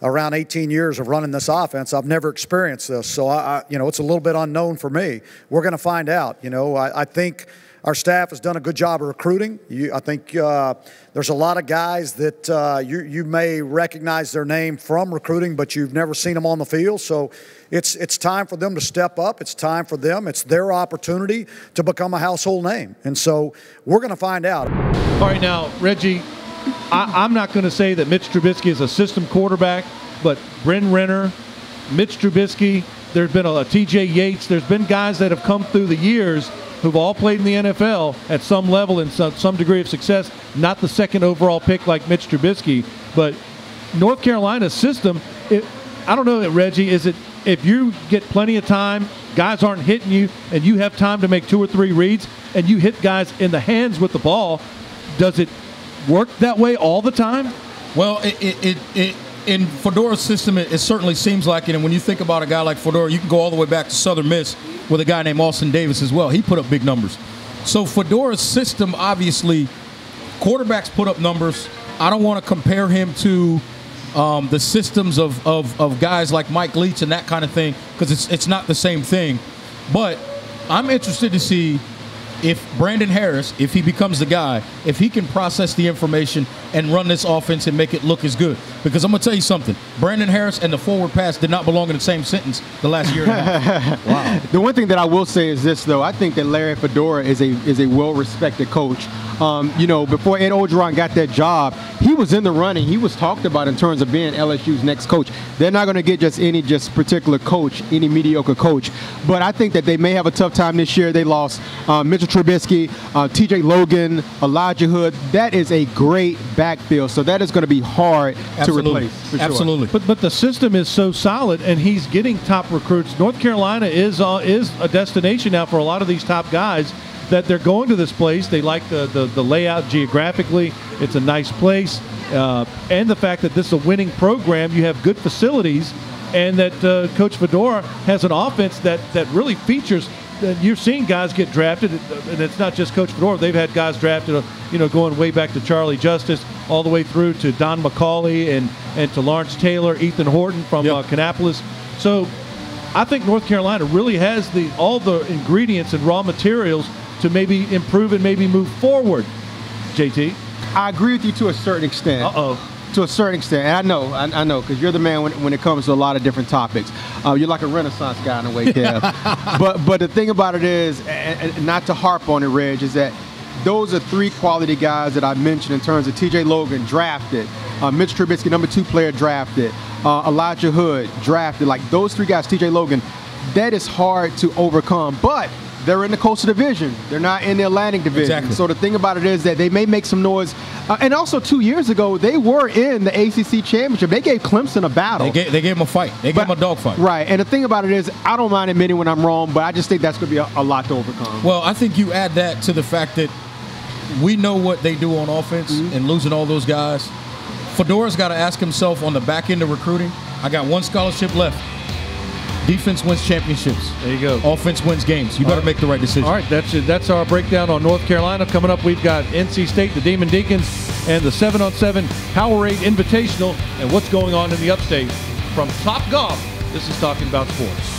around 18 years of running this offense, I've never experienced this. So, it's a little bit unknown for me. We're going to find out. I think our staff has done a good job of recruiting. I think there's a lot of guys that you may recognize their name from recruiting, but you've never seen them on the field. So it's time for them to step up. It's time for them. It's their opportunity to become a household name. And so we're going to find out. All right, now, Reggie, I'm not going to say that Mitch Trubisky is a system quarterback, but Bryn Renner, Mitch Trubisky, there's been a TJ Yates, there's been guys that have come through the years who've all played in the NFL at some level and some degree of success, not the second overall pick like Mitch Trubisky, but North Carolina's system, I don't know, Reggie, is it if you get plenty of time, guys aren't hitting you, and you have time to make 2 or 3 reads, and you hit guys in the hands with the ball, does it work that way all the time? Well, in Fedora's system, it certainly seems like it. And when you think about a guy like Fedora, you can go all the way back to Southern Miss with a guy named Austin Davis as well. He put up big numbers. So Fedora's system, obviously, quarterbacks put up numbers. I don't want to compare him to the systems of guys like Mike Leach and that kind of thing, because it's not the same thing. But I'm interested to see if Brandon Harris, if he becomes the guy, if he can process the information and run this offense and make it look as good. Because I'm going to tell you something, Brandon Harris and the forward pass did not belong in the same sentence the last year and a half. Wow. The one thing that I will say is this, though. I think that Larry Fedora is a well-respected coach. You know, before Ed Orgeron got that job, he was in the running. He was talked about in terms of being LSU's next coach. They're not going to get just any particular coach, any mediocre coach. But I think that they may have a tough time this year. They lost Mitchell Trubisky, TJ Logan, Elijah Hood. That is a great backfield. So that is going to be hard to replace. For sure. Absolutely. But the system is so solid, and he's getting top recruits. North Carolina is a destination now for a lot of these top guys, that they're going to this place. They like the layout geographically. It's a nice place. And the fact that this is a winning program, you have good facilities, and that Coach Fedora has an offense that really features. You're seeing guys get drafted, and it's not just Coach Fedora. They've had guys drafted, going way back to Charlie Justice, all the way through to Don McCauley and to Lawrence Taylor, Ethan Horton from Kannapolis. So I think North Carolina really has all the ingredients and raw materials to maybe improve and maybe move forward. JT? I agree with you to a certain extent. To a certain extent. And I know, because you're the man when it comes to a lot of different topics. You're like a Renaissance guy in a way, Kev. but the thing about it is, and not to harp on it, Reg, is that those are 3 quality guys that I mentioned in terms of TJ Logan, drafted. Mitch Trubisky, number 2 player, drafted. Elijah Hood, drafted. Like those 3 guys, TJ Logan, that is hard to overcome. But they're in the Coastal Division. They're not in the Atlantic Division. Exactly. So the thing about it is that they may make some noise. And also 2 years ago, they were in the ACC Championship. They gave Clemson a battle. They gave them a fight. They gave them a dogfight. Right. And the thing about it is, I don't mind admitting when I'm wrong, but I just think that's going to be a lot to overcome. Well, I think you add that to the fact that we know what they do on offense and losing all those guys. Fedora's got to ask himself on the back end of recruiting, I got 1 scholarship left. Defense wins championships. There you go. Offense wins games. You better make the right decision. All right, that's our breakdown on North Carolina. Coming up, we've got NC State, the Demon Deacons, and the 7-on-7 Powerade Invitational, and what's going on in the Upstate. From Topgolf, this is Talking About Sports.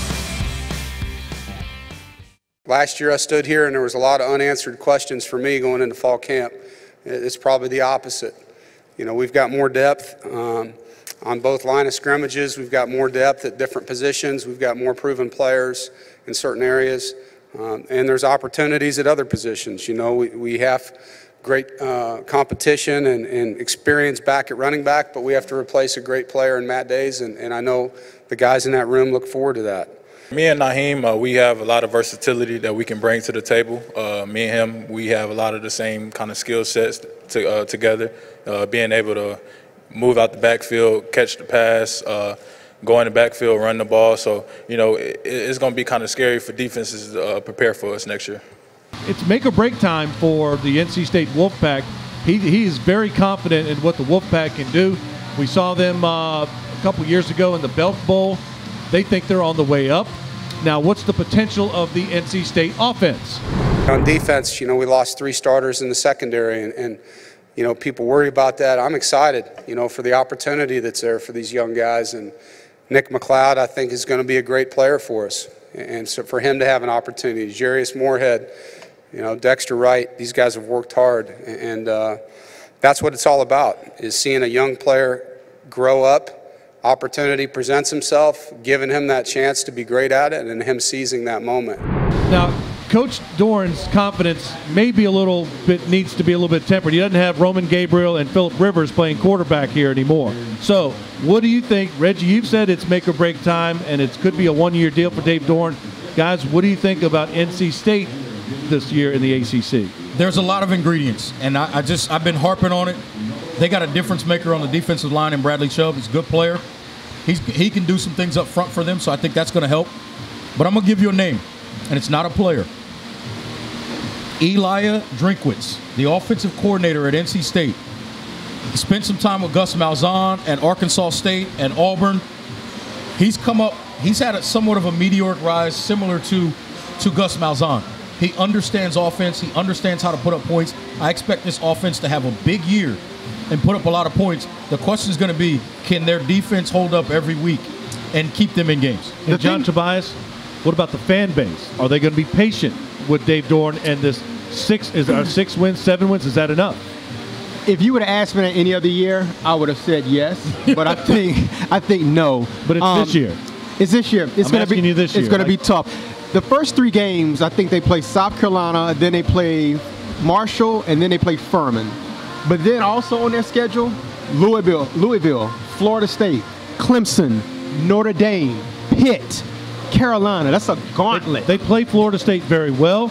Last year I stood here and there was a lot of unanswered questions for me going into fall camp. It's probably the opposite. We've got more depth on both line of scrimmages. We've got more depth at different positions. We've got more proven players in certain areas. And there's opportunities at other positions. We have great competition and experience back at running back, but we have to replace a great player in Matt Days, and I know the guys in that room look forward to that. Me and Naheem, we have a lot of versatility that we can bring to the table. Me and him, we have a lot of the same kind of skill sets together, being able to move out the backfield, catch the pass, go in the backfield, run the ball. So, it's going to be kind of scary for defenses to prepare for us next year. It's make or break time for the NC State Wolfpack. He is very confident in what the Wolfpack can do. We saw them a couple years ago in the Belk Bowl. They think they're on the way up. Now, what's the potential of the NC State offense? On defense, we lost 3 starters in the secondary, and people worry about that. I'm excited, for the opportunity that's there for these young guys. And Nick McLeod, I think, is going to be a great player for us. And so for him to have an opportunity, Jarius Moorhead, Dexter Wright, these guys have worked hard. And that's what it's all about, is seeing a young player grow up. Opportunity presents himself, giving him that chance to be great at it, and him seizing that moment. Now, Coach Doran's confidence needs to be a little bit tempered. He doesn't have Roman Gabriel and Phillip Rivers playing quarterback here anymore. So what do you think? Reggie, you've said it's make or break time, and it could be a one-year deal for Dave Doran. Guys, what do you think about NC State this year in the ACC? There's a lot of ingredients, and I've been harping on it. They got a difference maker on the defensive line in Bradley Chubb. He's a good player. He can do some things up front for them, so I think that's going to help. But I'm going to give you a name, and it's not a player. Elia Drinkwitz, the offensive coordinator at NC State. He spent some time with Gus Malzahn at Arkansas State and Auburn. He's come up. He's had somewhat of a meteoric rise similar to Gus Malzahn. He understands offense. He understands how to put up points. I expect this offense to have a big year and put up a lot of points. The question is going to be, can their defense hold up every week and keep them in games? And John Tobias, what about the fan base? Are they going to be patient with Dave Doran and this 6 wins, 7 wins? Is that enough? If you would have asked me that any other year, I would have said yes. But I think no. But it's this year. It's this year. It's going to be this year. It's going to be tough. The first 3 games, I think they play South Carolina, then they play Marshall, and then they play Furman. But then also on their schedule, Louisville, Florida State, Clemson, Notre Dame, Pitt, Carolina. That's a gauntlet. They play Florida State very well.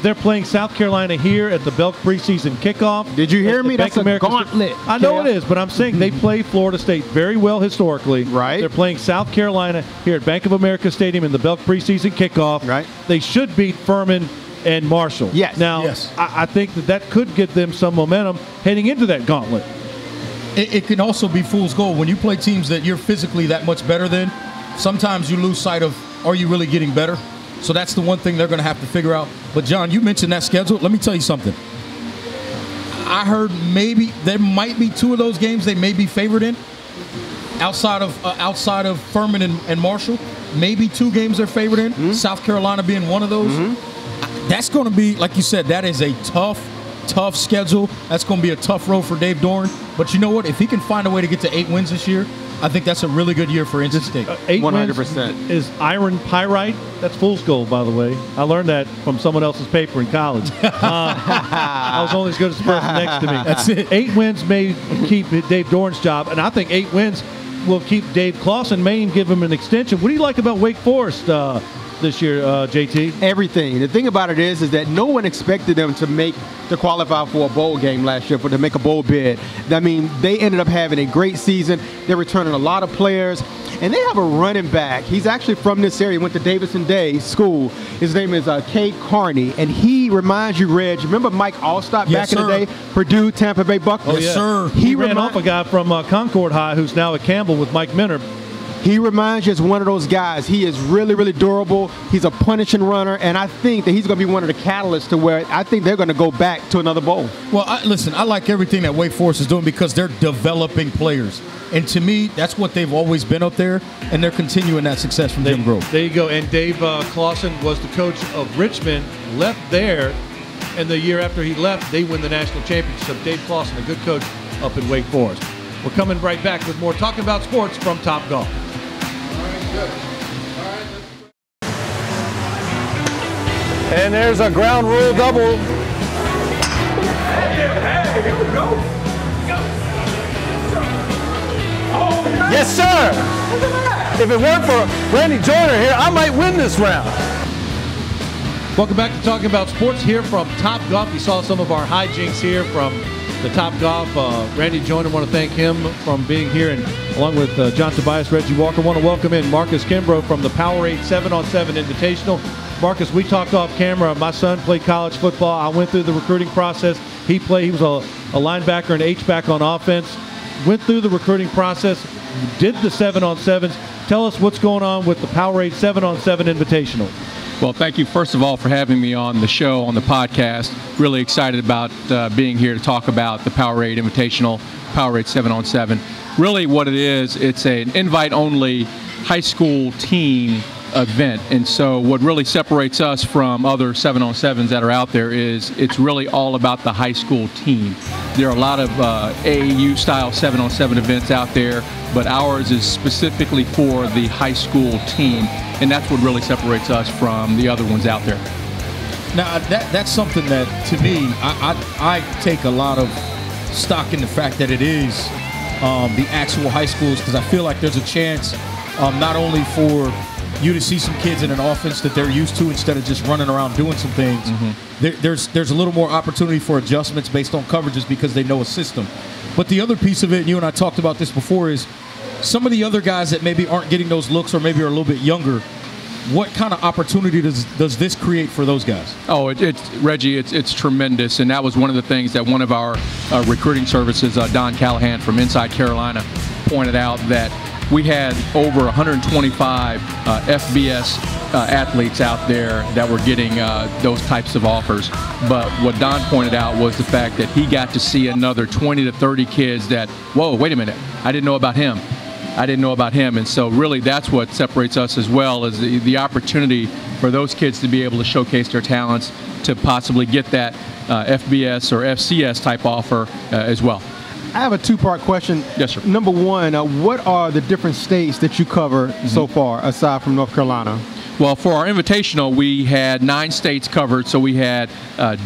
They're playing South Carolina here at the Belk preseason kickoff. Did you hear me? That's a gauntlet. I know it is, but I'm saying they play Florida State very well historically. Right. They're playing South Carolina here at Bank of America Stadium in the Belk preseason kickoff. Right. They should beat Furman and Marshall. Yes. Now, yes. I think that could get them some momentum heading into that gauntlet. It can also be fool's gold. When you play teams that you're physically that much better than, sometimes you lose sight of, are you really getting better? So that's the one thing they're going to have to figure out. But, John, you mentioned that schedule. Let me tell you something. I heard maybe there might be 2 of those games they may be favored in outside of Furman and Marshall. Maybe 2 games they're favored in, South Carolina being one of those. That's going to be, like you said, that is a tough schedule. That's going to be a tough road for Dave Doran. But you know what? If he can find a way to get to 8 wins this year, I think that's a really good year for NC State. 8 100%. wins is iron pyrite. That's fool's gold, by the way. I learned that from someone else's paper in college. I was only as good as the person next to me. That's it. 8 wins may keep Dave Doran's job, and I think 8 wins will keep Dave Clawson, may even give him an extension. What do you like about Wake Forest this year, JT? Everything. The thing about it is that no one expected them to qualify for a bowl game last year, to make a bowl bid. I mean, they ended up having a great season. They're returning a lot of players, and they have a running back. He's actually from this area. He went to Davidson Day School. His name is Kay Carney, and he reminds you, Reg, remember Mike Allstott back in the day? Purdue, Tampa Bay Buccaneers. Oh, yeah. Sir. He ran off a guy from Concord High who's now at Campbell with Mike Minner. He reminds you as one of those guys. He is really, really durable. He's a punishing runner, and I think that he's going to be one of the catalysts to where I think they're going to go back to another bowl. Well, listen, I like everything that Wake Forest is doing because they're developing players. And to me, that's what they've always been up there, and they're continuing that success from Jim Grove. There you go. And Dave Clawson was the coach of Richmond, left there, and the year after he left, they win the national championship. Dave Clawson, a good coach up in Wake Forest. We're coming right back with more Talking About Sports from Topgolf. And there's a ground rule double. Yes, sir. If it weren't for Randy Joyner here, I might win this round. Welcome back to Talking About Sports here from Topgolf. You saw some of our hijinks here from the Topgolf. Randy Joyner, want to thank him from being here, and along with John Tobias, Reggie Walker. Want to welcome in Marcus Kimbrough from the Powerade 7-on-7 Invitational. Marcus, we talked off camera. My son played college football. I went through the recruiting process. He was a linebacker and H-back on offense. Went through the recruiting process, did the 7-on-7s. Tell us what's going on with the Powerade 7-on-7 Invitational. Well, thank you, first of all, for having me on the show, on the podcast. Really excited about being here to talk about the Powerade Invitational, Powerade 7-on-7. Really what it is, it's an invite-only high school team event. And so what really separates us from other 7-on-7s that are out there is it's really all about the high school team. There are a lot of AAU-style 7-on-7 events out there, but ours is specifically for the high school team. And that's what really separates us from the other ones out there. Now, that's something that, to me, I take a lot of stock in the fact that it is the actual high schools, because I feel like there's a chance not only for you to see some kids in an offense that they're used to instead of just running around doing some things. There's a little more opportunity for adjustments based on coverages because they know a system. But the other piece of it, and you and I talked about this before, is some of the other guys that maybe aren't getting those looks or maybe are a little bit younger. What kind of opportunity does this create for those guys? Oh, Reggie, it's tremendous, and that was one of the things that one of our recruiting services, Don Callahan from Inside Carolina, pointed out, that we had over 125 FBS athletes out there that were getting those types of offers. But what Don pointed out was the fact that he got to see another 20 to 30 kids that, whoa, wait a minute, I didn't know about him. I didn't know about him. And so really that's what separates us as well, is the opportunity for those kids to be able to showcase their talents, to possibly get that FBS or FCS type offer as well. I have a two-part question. Yes, sir. Number one, what are the different states that you cover so far, aside from North Carolina? Well, for our invitational, we had 9 states covered. So we had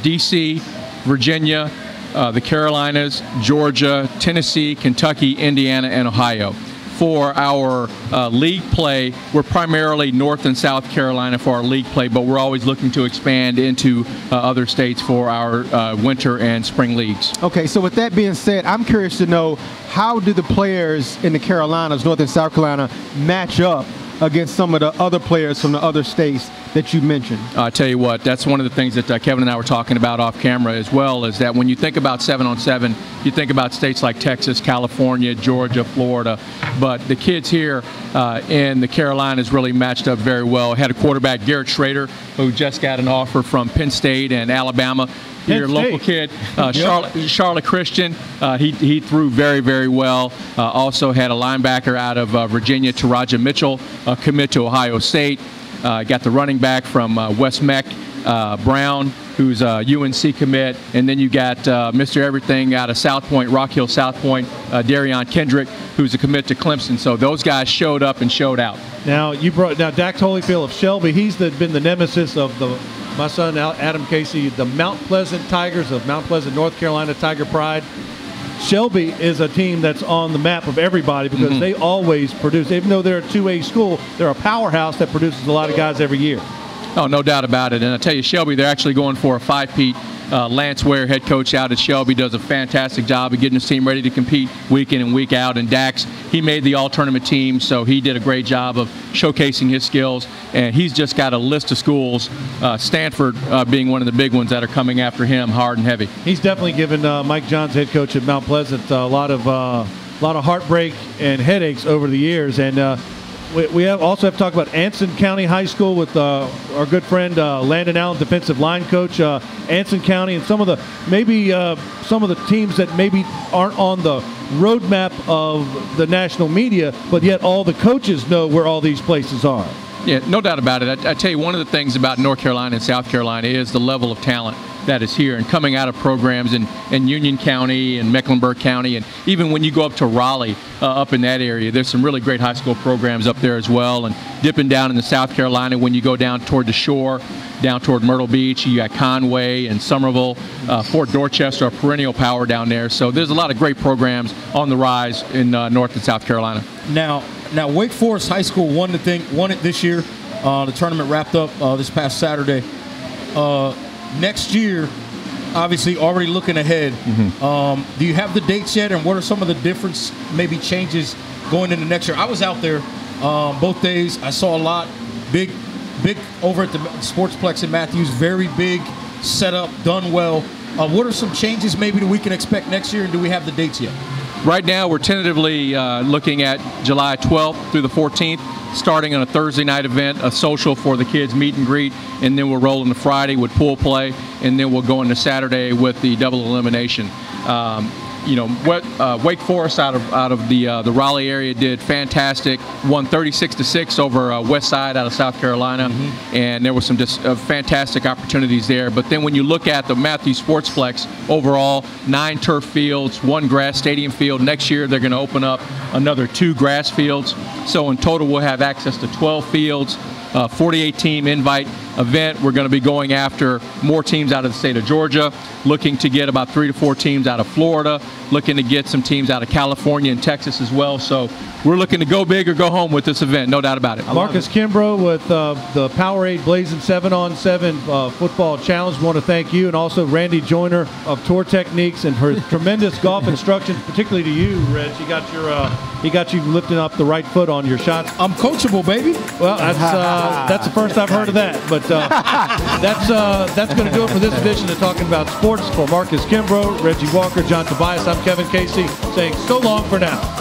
D.C., Virginia, the Carolinas, Georgia, Tennessee, Kentucky, Indiana, and Ohio. For our league play, we're primarily North and South Carolina for our league play, but we're always looking to expand into other states for our winter and spring leagues. Okay, so with that being said, I'm curious to know, how do the players in the Carolinas, North and South Carolina, match up against some of the other players from the other states that you mentioned? I tell you what, that's one of the things that Kevin and I were talking about off camera as well, is that when you think about 7-on-7, you think about states like Texas, California, Georgia, Florida, but the kids here in the Carolinas really matched up very well. Had a quarterback, Garrett Schrader, who just got an offer from Penn State and Alabama. Your local kid, Charlotte Christian, he threw very, very well. Also had a linebacker out of Virginia, Taraja Mitchell, commit to Ohio State. Got the running back from West Meck, Brown, who's a UNC commit. And then you got Mr. Everything out of South Point, Rock Hill South Point, Darion Kendrick, who's a commit to Clemson. So those guys showed up and showed out. Now, Dax Holyfield of Shelby, he's been the nemesis of my son Adam Casey, the Mount Pleasant Tigers of Mount Pleasant, North Carolina, Tiger Pride. Shelby is a team that's on the map of everybody because they always produce. Even though they're a 2A school, they're a powerhouse that produces a lot of guys every year. Oh, no doubt about it. And I tell you, Shelby, they're actually going for a 5-peat. Lance Ware, head coach out at Shelby, does a fantastic job of getting his team ready to compete week in and week out. And Dax, he made the all-tournament team, so he did a great job of showcasing his skills. And he's just got a list of schools, Stanford being one of the big ones that are coming after him hard and heavy. He's definitely given Mike Johns, head coach at Mount Pleasant, a lot of heartbreak and headaches over the years. And we also have to talk about Anson County High School with our good friend Landon Allen, defensive line coach. Anson County and some of the teams that maybe aren't on the roadmap of the national media, but yet all the coaches know where all these places are. Yeah, no doubt about it. I tell you, one of the things about North Carolina and South Carolina is the level of talent that is here and coming out of programs in Union County and Mecklenburg County. And even when you go up to Raleigh, up in that area, there's some really great high school programs up there as well. And dipping down into South Carolina, when you go down toward the shore, down toward Myrtle Beach, you got Conway and Somerville, Fort Dorchester, a perennial power down there. So there's a lot of great programs on the rise in North and South Carolina. Now Wake Forest High School won it this year. The tournament wrapped up this past Saturday. Next year, obviously already looking ahead, do you have the dates yet, and what are some of the different maybe changes going into next year? I was out there both days. I saw a lot, big over at the Sportsplex in Matthews, very big setup, done well. What are some changes maybe that we can expect next year, and do we have the dates yet? Right now, we're tentatively looking at July 12th through the 14th, starting on a Thursday night event, a social for the kids, meet and greet, and then we'll roll into Friday with pool play, and then we'll go into Saturday with the double elimination. Wake Forest out of the Raleigh area did fantastic. Won 36-6 over West Side out of South Carolina, and there was some just fantastic opportunities there. But then when you look at the Matthews Sportsplex overall, 9 turf fields, 1 grass stadium field. Next year they're going to open up another 2 grass fields. So in total we'll have access to 12 fields. 48-team invite event. We're going to be going after more teams out of the state of Georgia, looking to get about 3 to 4 teams out of Florida, looking to get some teams out of California and Texas as well. So we're looking to go big or go home with this event, no doubt about it. Marcus Kimbrough with the Powerade Blazing 7-on-7 Football Challenge. We want to thank you, and also Randy Joyner of Tour Techniques and her tremendous golf instruction, particularly to you, Reg. He got you lifting up the right foot on your shots. I'm coachable, baby. Well, that's the first I've heard of that. But that's going to do it for this edition of Talking About Sports. For Marcus Kimbrough, Reggie Walker, John Tobias, I'm Kevin Casey saying so long for now.